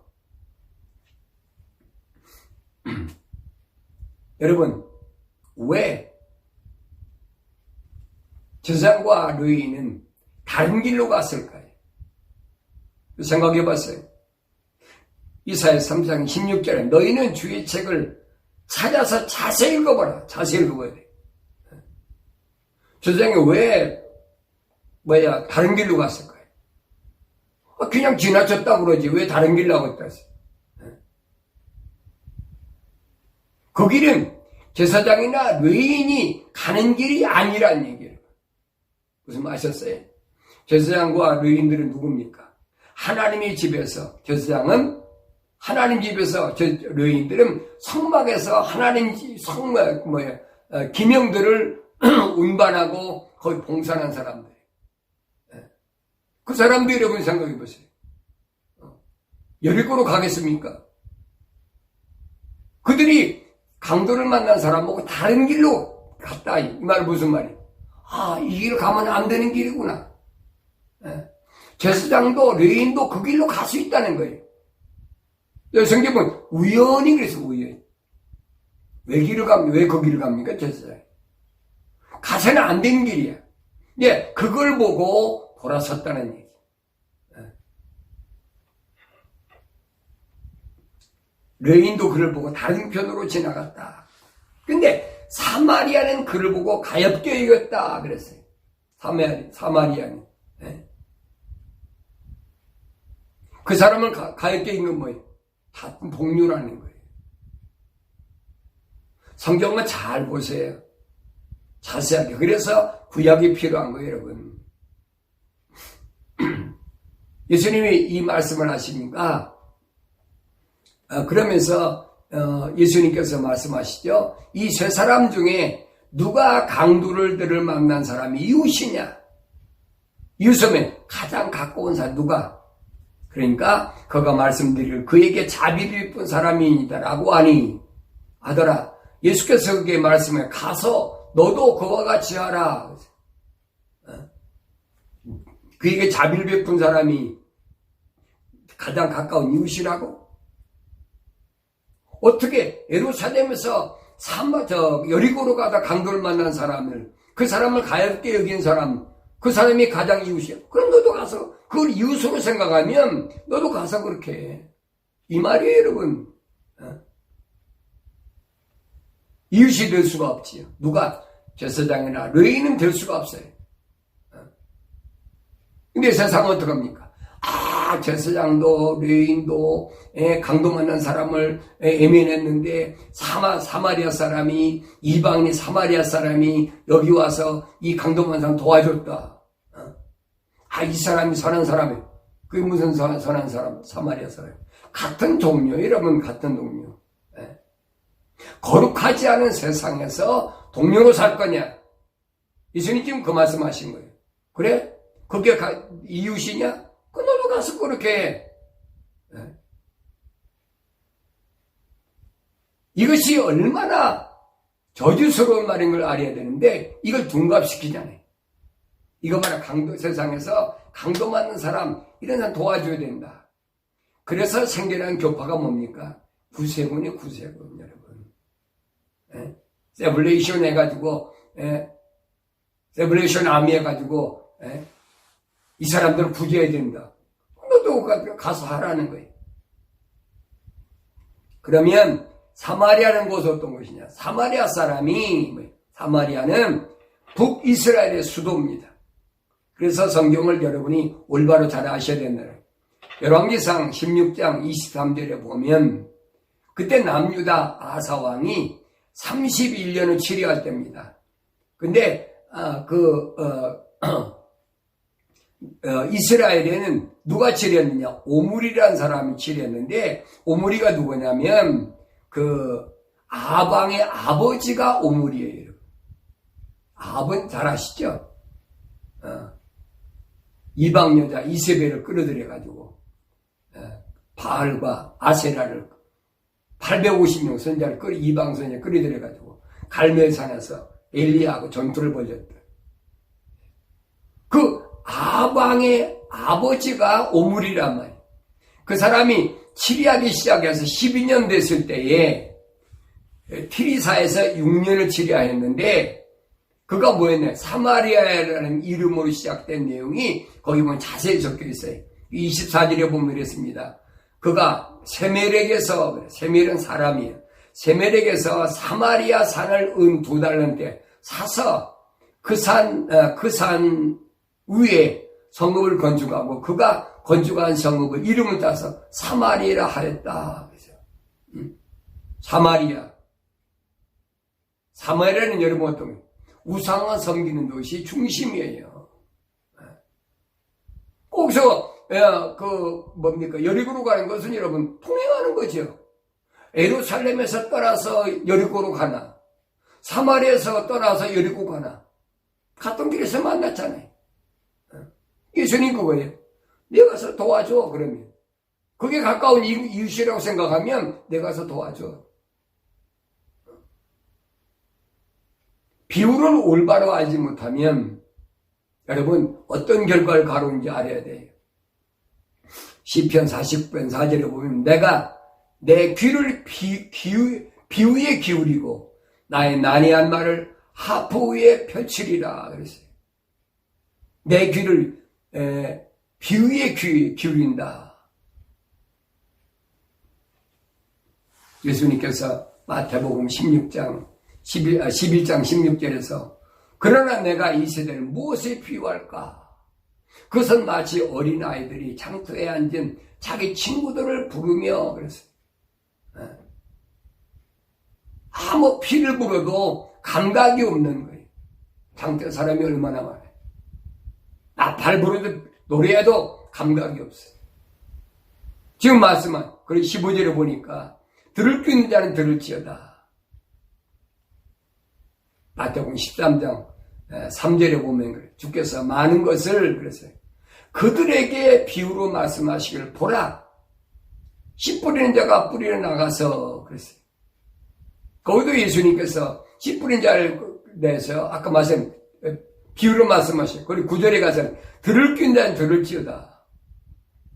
여러분, 왜 제사장과 레위인은 다른 길로 갔을까요? 생각해 봤어요. 이사야 3장 16절에 너희는 주의 책을 찾아서 자세히 읽어봐라. 자세히 읽어봐야 돼. 제사장이 왜 다른 길로 갔을까요? 그냥 지나쳤다고 그러지 왜 다른 길로 갔다 했어요? 그 길은 제사장이나 레위인이 가는 길이 아니란 얘기예요. 무슨 말 아셨어요? 제사장과 레위인들은 누굽니까? 하나님의 집에서, 제사장은 하나님 집에서, 레위인들은 성막에서 하나님 기명들을 운반하고 거의 봉사하는 사람들. 그 사람들 여러분 생각해 보세요. 여리고로 가겠습니까? 그들이 강도를 만난 사람하고 다른 길로 갔다. 이 말 무슨 말이에요? 이 길 가면 안 되는 길이구나. 제사장도 레위인도 그 길로 갈 수 있다는 거예요. 성경은 우연히 그래서 우연히. 왜 그 길을 갑니까? 제사장. 가서는 안 되는 길이야. 예, 그걸 보고 돌아섰다는 얘기. 레위인도 그를 보고 다른 편으로 지나갔다. 근데 사마리아는 그를 보고 가엾게 여겼다 그랬어요. 사마리아는. 그 사람을 가엽게 읽는 뭐예요? 같은 동료라는 거예요. 성경은 잘 보세요. 자세하게. 그래서 구약이 필요한 거예요, 여러분. 예수님이 이 말씀을 하시니까, 그러면서, 예수님께서 말씀하시죠. 이 세 사람 중에 누가 강도들을 만난 사람이 이웃이냐? 이웃이면 가장 가까운 사람, 누가? 그러니까, 그가 말씀드릴 그에게 자비를 베푼 사람이니다라고 하니, 아들아, 예수께서 그에게 말씀해, 가서 너도 그와 같이 하라. 그에게 자비를 베푼 사람이 가장 가까운 이웃이라고? 어떻게 예루살렘에서 여리고로 가다 강도를 만난 사람을, 그 사람을 가엽게 여긴 사람, 그 사람이 가장 이웃이야. 그럼 너도 가서 그걸 이웃으로 생각하면 너도 가서 그렇게 해. 이 말이에요, 여러분. 이웃이 될 수가 없지요. 누가 제사장이나 레위인은 될 수가 없어요. 근데 세상은 어떡합니까? 제사장도 레위인도 강도 만난 사람을 애면했는데 사마리아 사람이, 이방인 사마리아 사람이 여기 와서 이 강도 만난 사람 도와줬다. 이 사람이 선한 사람이에요. 그게 무슨 선한 사람? 사마리아 사람. 같은 동료, 여러분, 같은 동료. 거룩하지 않은 세상에서 동료로 살 거냐? 예수님 지금 그 말씀 하신 거예요. 그래? 그게 이웃이냐? 그 너도 가서 그렇게 해. 이것이 얼마나 저주스러운 말인 걸 알아야 되는데 이걸 둔갑시키잖아요. 이거 봐라, 세상에서 강도 맞는 사람, 이런 사람 도와줘야 된다. 그래서 생겨난 교파가 뭡니까? 구세군이에요, 구세군, 여러분. 세블레이션 해가지고, 세블레이션 아미 해가지고, 이 사람들을 구제해야 된다. 너도 가서 하라는 거예요. 그러면 사마리아는 곳은 어떤 곳이냐? 사마리아 사람이, 사마리아는 북이스라엘의 수도입니다. 그래서 성경을 여러분이 올바로 잘 아셔야 된다. 열왕기상 16장 23절에 보면 그때 남유다 아사왕이 31년을 치료할 때입니다. 근데 이스라엘에는 누가 치료했느냐? 오므리라는 사람이 치료했는데, 오므리가 누구냐면 아방의 아버지가 오므리예요. 아버지 잘 아시죠? 이방 여자 이세벨을 끌어들여가지고 바알과 아세라를 850명 선자를 이방 선자 끌어들여가지고 갈멜산에서 엘리야하고 전투를 벌였다. 그 아방의 아버지가 오므리란 말이에요. 그 사람이 치리하기 시작해서 12년 됐을 때에 티리사에서 6년을 치리하였는데, 그가 뭐였냐? 사마리아라는 이름으로 시작된 내용이 거기 보면 자세히 적혀 있어요. 24절에 보면 이랬습니다. 그가 세멜은 사람이에요. 세멜에게서 사마리아 산을 은 2달란트에 사서 그 산 위에 성읍을 건축하고, 그가 건축한 성읍을 이름을 따서 사마리아라 하였다. 그래서 사마리아는 여러분 어떤 우상을 섬기는 것이 중심이에요. 거기서 여리고로 가는 것은 여러분 통행하는 거죠. 예루살렘에서 떠나서 여리고로 가나, 사마리아에서 떠나서 여리고 가나, 같은 길에서 만났잖아요. 예수님 그거예요. 내가 가서 도와줘. 그러면 그게 가까운 이웃이라고 생각하면 내가 가서 도와줘. 비율을 올바로 알지 못하면 여러분 어떤 결과를 가져오는지 알아야 돼요. 시편 49편 4절에 보면 내가 내 귀를 비유에 기울이고 나의 난해한 말을 하프 위에 펼치리라 그랬어요. 내 귀를 비유에 기울인다. 예수님께서 마태복음 11장 16절에서 그러나 내가 이 세대를 무엇에 비유할까? 그것은 마치 어린아이들이 장터에 앉은 자기 친구들을 부르며 그랬어요. 아무 피를 불어도 감각이 없는 거예요. 장터 사람이 얼마나 많아요. 나팔 불어도 노래해도 감각이 없어요. 지금 말씀한 그리고 15절에 보니까 들을 수 있는 자는 들을지어다. 마태복음 13장 3절에 보면 그래요. 주께서 많은 것을 그랬어요. 그들에게 비유로 말씀하시기를 보라. 씨 뿌리는 자가 뿌리러 나가서 그랬어요. 거기도 예수님께서 씨 뿌린 자를 내서 아까 말씀 비유로 말씀하셔요. 그리고 9절에 가서 들을 수 있는 자는 들을지어다.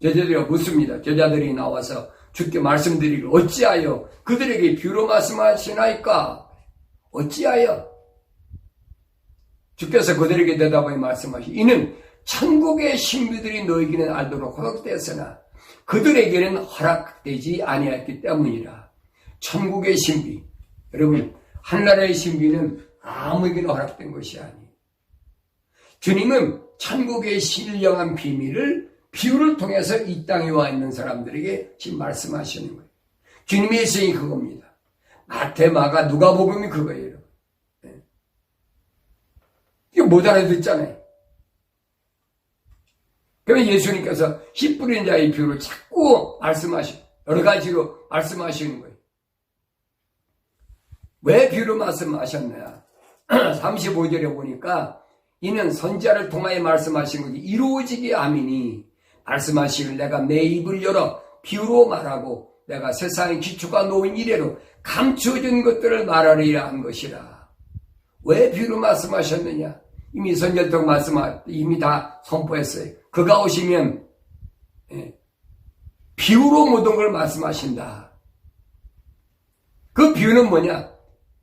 제자들이 묻습니다. 제자들이 나와서 주께 말씀드리기를 어찌하여 그들에게 비유로 말씀하시나이까? 어찌하여? 주께서 그들에게 대답하여 말씀하시기 이는 천국의 신비들이 너에게는 알도록 허락되었으나 그들에게는 허락되지 아니했기 때문이라. 천국의 신비. 여러분, 한나라의 신비는 아무에게나 허락된 것이 아니에요. 주님은 천국의 신령한 비밀을 비유를 통해서 이 땅에 와 있는 사람들에게 지금 말씀하시는 거예요. 주님의 일생이 그겁니다. 마태, 마가, 누가복음이 그거예요. 여러분. 이거 못 알아듣잖아요. 그러면 예수님께서 씨 뿌린 자의 비유를 자꾸 여러 가지로 말씀하시는 거예요. 왜 비유로 말씀하셨냐? 35절에 보니까 이는 선지자를 통하여 말씀하신 것이 이루어지게 함이니 말씀하시길 내가 내 입을 열어 비유로 말하고 내가 세상의 기초가 놓인 이래로 감추어진 것들을 말하리라 한 것이라. 왜 비유로 말씀하셨느냐? 이미 선지자를 통해 이미 다 선포했어요. 그가 오시면 비유로 모든 걸 말씀하신다. 그 비유는 뭐냐?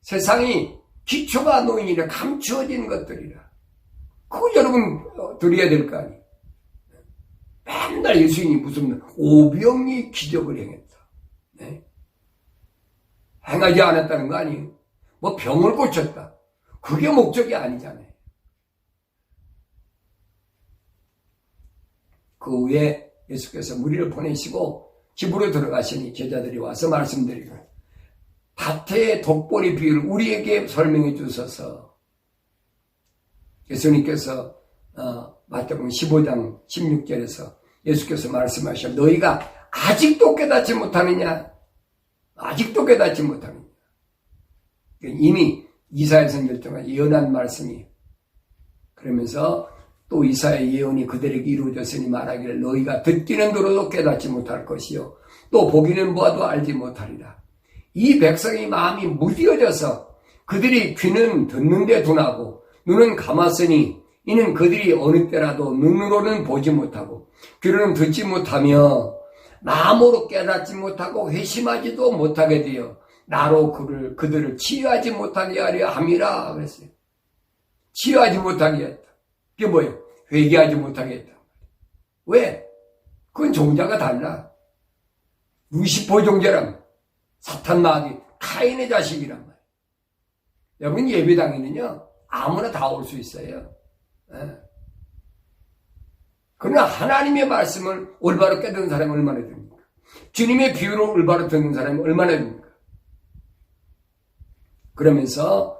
세상이 기초가 놓인 이래 감추어진 것들이라. 그거 여러분 드려야 될 거 아니에요. 맨날 예수님이 무슨 오병이 기적을 행했다. 네? 행하지 않았다는 거 아니에요. 뭐 병을 고쳤다. 그게 목적이 아니잖아요. 그 후에 예수께서 무리를 보내시고 집으로 들어가시니 제자들이 와서 말씀드리고 밭의 독보리 비유를 우리에게 설명해 주셔서 예수님께서 마태복음 15장 16절에서 예수께서 말씀하셔 너희가 아직도 깨닫지 못하느냐? 아직도 깨닫지 못하느냐? 이미 이사야 선지자가 예언한 말씀이 그러면서 또 이사야의 예언이 그들에게 이루어졌으니 말하기를 너희가 듣기는 들어도 깨닫지 못할 것이요 또 보기는 보아도 알지 못하리라. 이 백성의 마음이 무디어져서 그들이 귀는 듣는데 둔하고 눈은 감았으니 이는 그들이 어느 때라도 눈으로는 보지 못하고 귀로는 듣지 못하며 마음으로 깨닫지 못하고 회심하지도 못하게 되어 나로 그들을 치유하지 못하게 하려 함이라 그랬어요. 치유하지 못하게 했다. 그게 뭐예요? 회개하지 못하게 했다. 왜? 그건 종자가 달라. 루시퍼 종자란 사탄 마귀 카인의 자식이란 말이에요. 여러분 예배당에는요 아무나 다 올 수 있어요. 그러나 하나님의 말씀을 올바로 깨닫는 사람이 얼마나 됩니까? 주님의 비유를 올바로 듣는 사람이 얼마나 됩니까? 그러면서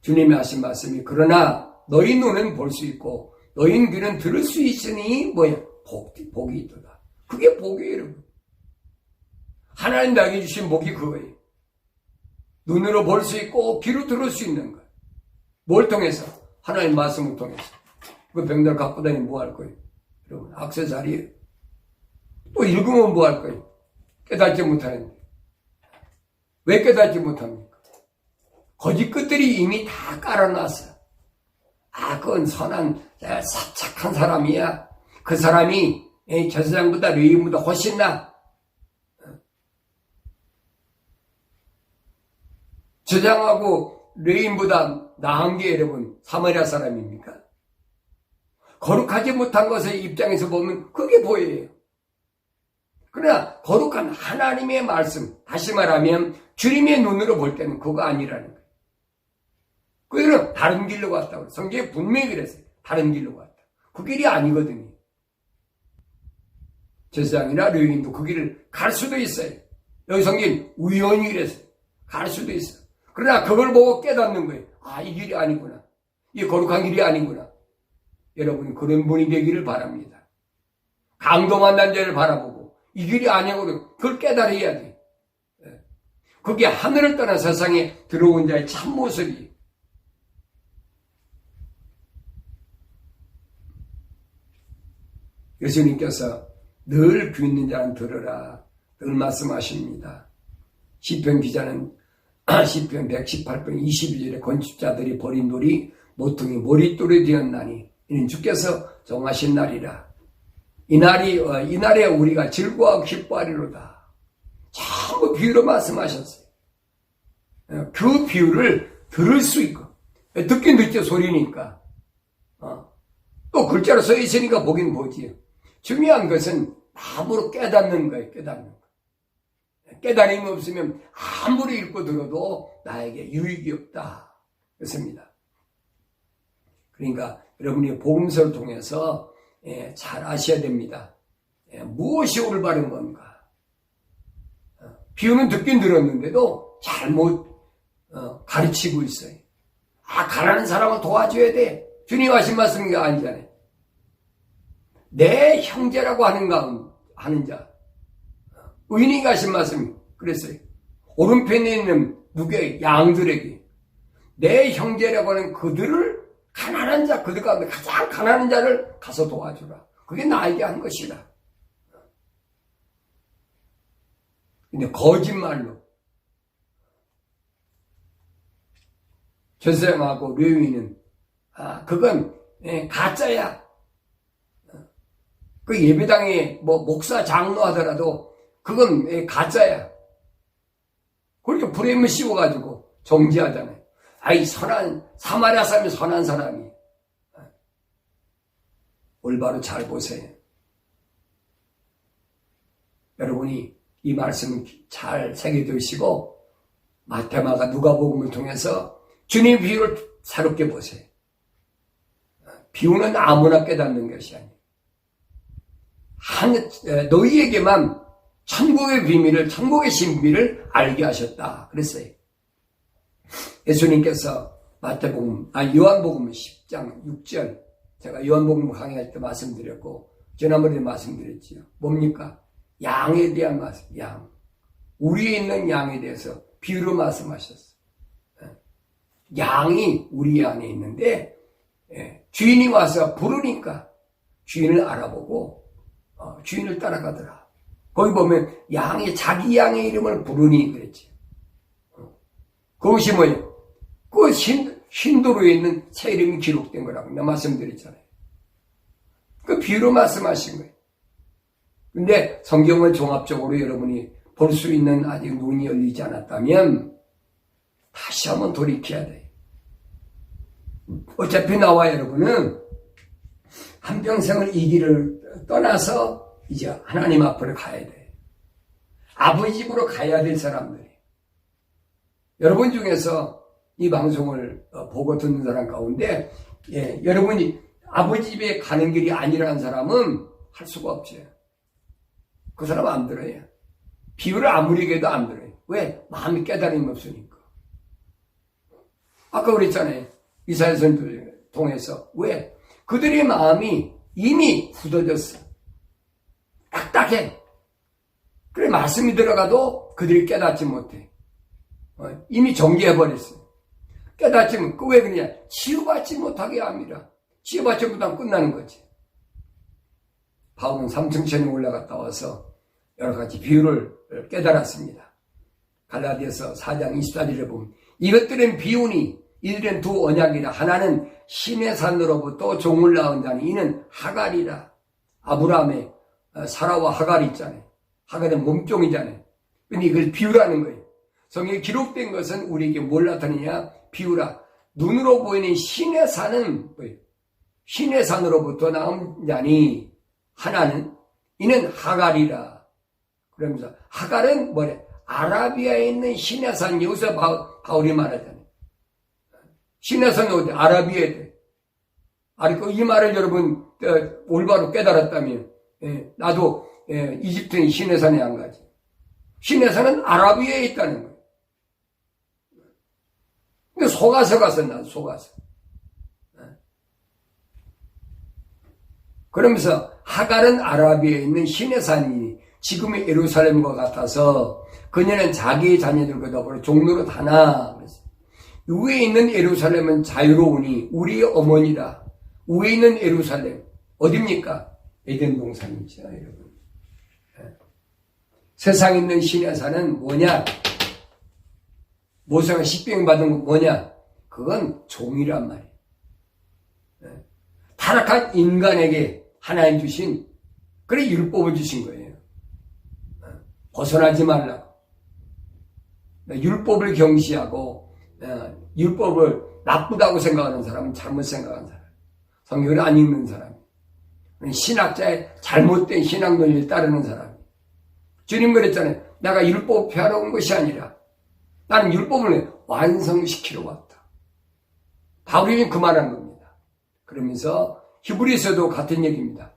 주님이 하신 말씀이 그러나 너희 눈은 볼 수 있고 너희 귀는 들을 수 있으니 뭐야? 복이 있도다. 그게 복이에요 여러분. 하나님 나에게 주신 복이 그거예요. 눈으로 볼 수 있고 귀로 들을 수 있는 것. 뭘 통해서? 하나님 말씀을 통해서. 그 병들 갖고 다니면 뭐 할 거예요? 여러분 액세서리예요. 또 읽으면 뭐 할 거예요? 깨닫지 못하는데. 왜 깨닫지 못합니까? 거짓 것들이 이미 다 깔아놨어. 그건 선한 착한 사람이야. 그 사람이 제사장보다 레위인보다 훨씬 나. 제사장하고 레위인보다 나은 게 여러분 사마리아 사람입니까? 거룩하지 못한 것의 입장에서 보면 그게 보여요. 그러나 거룩한 하나님의 말씀, 다시 말하면 주님의 눈으로 볼 때는 그거 아니라는 거예요. 그들은 다른 길로 갔다고. 성경에 분명히 그랬어요. 다른 길로 갔다. 그 길이 아니거든요. 제사장이나 레위인도 그 길을 갈 수도 있어요. 여기 성경에 우연히 그랬어요. 갈 수도 있어요. 그러나 그걸 보고 깨닫는 거예요. 아, 이 길이 아니구나. 이 거룩한 길이 아니구나. 여러분이 그런 분이 되기를 바랍니다. 강도 만난 자를 바라보고 이 길이 아니고 그걸 깨달아야 돼. 그게 하늘을 떠나 세상에 들어온 자의 참모습이. 예수님께서 늘 귀 있는 자는 들으라 늘 말씀하십니다. 시편 기자는 시편 118편 22절에 건축자들이 버린 돌이 모퉁이 머릿돌이 되었나니 이는 주께서 정하신 날이라. 이날에 우리가 즐거워하고 기뻐하리로다. 전부 비유로 말씀하셨어요. 그 비유를 들을 수 있고 듣긴 듣죠. 소리니까. 또 글자로 써 있으니까 보긴 보지요. 중요한 것은 마음으로 깨닫는 거예요. 깨닫는 거. 깨달음이 없으면 아무리 읽고 들어도 나에게 유익이 없다. 그렇습니다. 그러니까 여러분이 복음서를 통해서 잘 아셔야 됩니다. 무엇이 올바른 건가. 비유는 듣긴 들었는데도 잘못 가르치고 있어요. 가난한 사람을 도와줘야 돼. 주님 하신 말씀이 아니잖아요. 내 형제라고 하는 자. 의인이 하신 말씀이 그랬어요. 오른편에 있는 누구의 양들에게 내 형제라고 하는 그들을 가난한 자, 그들 가운데 가장 가난한 자를 가서 도와주라. 그게 나에게 한 것이다. 근데 거짓말로 제사장하고 레위인은 그건 가짜야. 그 예배당에 목사 장로 하더라도 그건 가짜야. 그렇게 프레임을 씌워가지고 정지하잖아요. 선한 사마리아 사람이 선한 사람이. 올바로 잘 보세요. 여러분이 이 말씀을 잘 새겨두시고 마태마가 누가복음을 통해서 주님 비유를 새롭게 보세요. 비유는 아무나 깨닫는 것이 아니에요. 너희에게만 천국의 비밀을, 천국의 신비를 알게 하셨다. 그랬어요. 예수님께서 요한복음 10장 6절, 제가 요한복음 강의할 때 말씀드렸고, 지난번에 말씀드렸지요. 뭡니까? 양에 대한 말씀, 양. 우리에 있는 양에 대해서 비유로 말씀하셨어요. 양이 우리 안에 있는데, 주인이 와서 부르니까 주인을 알아보고, 주인을 따라가더라. 거기 보면 양이 자기 양의 이름을 부르니 그랬지. 그것이 뭐예요? 그 신도로에 있는 새 이름이 기록된 거라고 내가 말씀드렸잖아요. 그 비유로 말씀하신 거예요. 근데 성경을 종합적으로 여러분이 볼 수 있는 아직 눈이 열리지 않았다면 다시 한번 돌이켜야 돼요. 어차피 나와 여러분은 한평생을 이 길을 떠나서 이제 하나님 앞으로 가야 돼. 아버지 집으로 가야 될 사람들이. 여러분 중에서 이 방송을 보고 듣는 사람 가운데 여러분이 아버지 집에 가는 길이 아니라는 사람은 할 수가 없죠. 그 사람 안 들어요. 비유를 아무리 해도 안 들어요. 왜? 마음이 깨달음이 없으니까. 아까 그랬잖아요. 이사야 선지를 통해서. 왜? 그들의 마음이 이미 굳어졌어. 딱딱해. 그래 말씀이 들어가도 그들이 깨닫지 못해. 이미 정지해버렸어요. 깨닫지 못. 그 왜 그러냐? 치유받지 못하게 합니다. 치유받지 못하면 끝나는 거지. 바울은 삼층천에 올라갔다 와서 여러 가지 비유를 깨달았습니다. 갈라디아서 4장 24절에 보면 이것들은 비유니 이들은 두 언약이라. 하나는 신의 산으로부터 종을 낳은 자니 이는 하갈이라. 아브라함의 사라와 하갈이 있잖아요. 하갈은 몸종이잖아요. 근데 이걸 비유라는 거예요. 성경에 기록된 것은 우리에게 뭘 나타내냐? 비유라. 눈으로 보이는 신의 산은 뭐예요? 신의 산으로부터 나온 자니 하나는 이는 하갈이라. 그러면서 하갈은 뭐래? 아라비아에 있는 신의 산. 여기서 바울이 말하잖아요. 신의 산은 어디? 아라비아에 돼. 이 말을 여러분 올바로 깨달았다면 나도 이집트인 신의 산에 안 가지. 신의 산은 아라비아에 있다는 거예요. 근데 속아서 갔어, 난 속아서. 그러면서 하갈은 아라비아에 있는 신의 산이 지금의 예루살렘과 같아서 그녀는 자기의 자녀들과 더불어 종로로 다나. 위에 있는 예루살렘은 자유로우니 우리의 어머니라. 위에 있는 예루살렘 어딥니까? 에덴 동산이죠, 여러분. 세상에 있는 신의 산은 뭐냐? 모세가 십병 받은 건 뭐냐? 그건 종이란 말이에요. 타락한 인간에게 하나님 주신, 그래 율법을 주신 거예요. 벗어나지 말라고. 율법을 경시하고 율법을 나쁘다고 생각하는 사람은 잘못 생각하는 사람, 성경을 안 읽는 사람, 신학자의 잘못된 신학 논리를 따르는 사람. 주님 그랬잖아요. 내가 율법 폐하러 온 것이 아니라 나는 율법을 완성시키러 왔다. 바울이 그 말한 겁니다. 그러면서 히브리서도 같은 얘기입니다.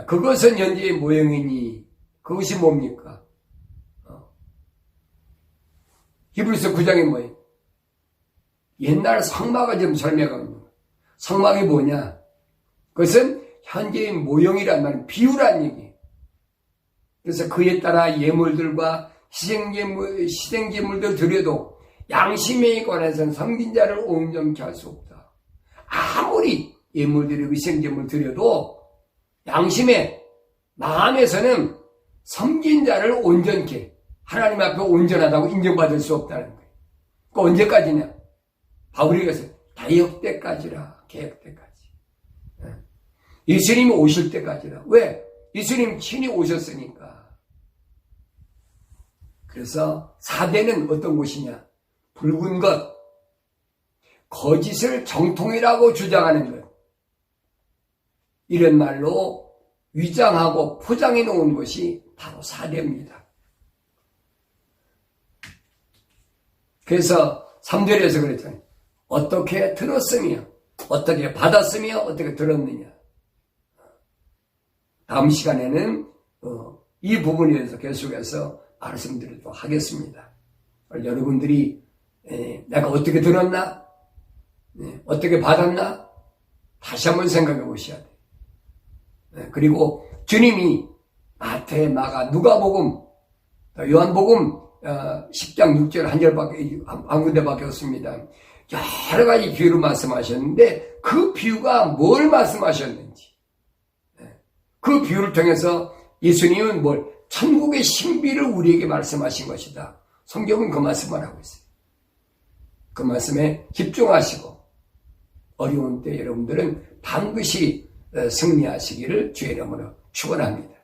그것은 현재의 모형이니 그것이 뭡니까? 히브리서 9장이 뭐예요? 옛날 성막을 좀 설명합니다. 성막이 뭐냐? 그것은 현재의 모형이란 말은 비유란 얘기예요. 그래서 그에 따라 예물들과 희생제물들 드려도 양심에 관해서는 섬긴 자를 온전케 할 수 없다. 아무리 예물들이 희생제물 드려도 양심에 마음에서는 섬긴 자를 온전케, 하나님 앞에 온전하다고 인정받을 수 없다는 거예요. 그 언제까지냐? 바울이 그래서 개혁 때까지라. 개혁 때까지. 예수님이 오실 때까지라. 왜? 예수님 친히 오셨으니까. 그래서 사대는 어떤 곳이냐? 붉은 것, 거짓을 정통이라고 주장하는 것, 이런 말로 위장하고 포장해 놓은 것이 바로 사대입니다. 그래서 3절에서 그랬잖아요. 어떻게 들었으며 어떻게 받았으며 어떻게 들었느냐. 다음 시간에는 이 부분에 대해서 계속해서 말씀드리도록 하겠습니다. 여러분들이 내가 어떻게 들었나? 어떻게 받았나? 다시 한번 생각해 보셔야 돼요. 그리고 주님이 마태, 마가, 누가복음, 요한복음 10장 6절 한 군데밖에 없습니다. 여러 가지 비유로 말씀하셨는데 그 비유가 뭘 말씀하셨는지, 그 비유를 통해서 예수님은 천국의 신비를 우리에게 말씀하신 것이다. 성경은 그 말씀을 하고 있어요. 그 말씀에 집중하시고 어려운 때 여러분들은 반드시 승리하시기를 주의 이름으로 축원합니다.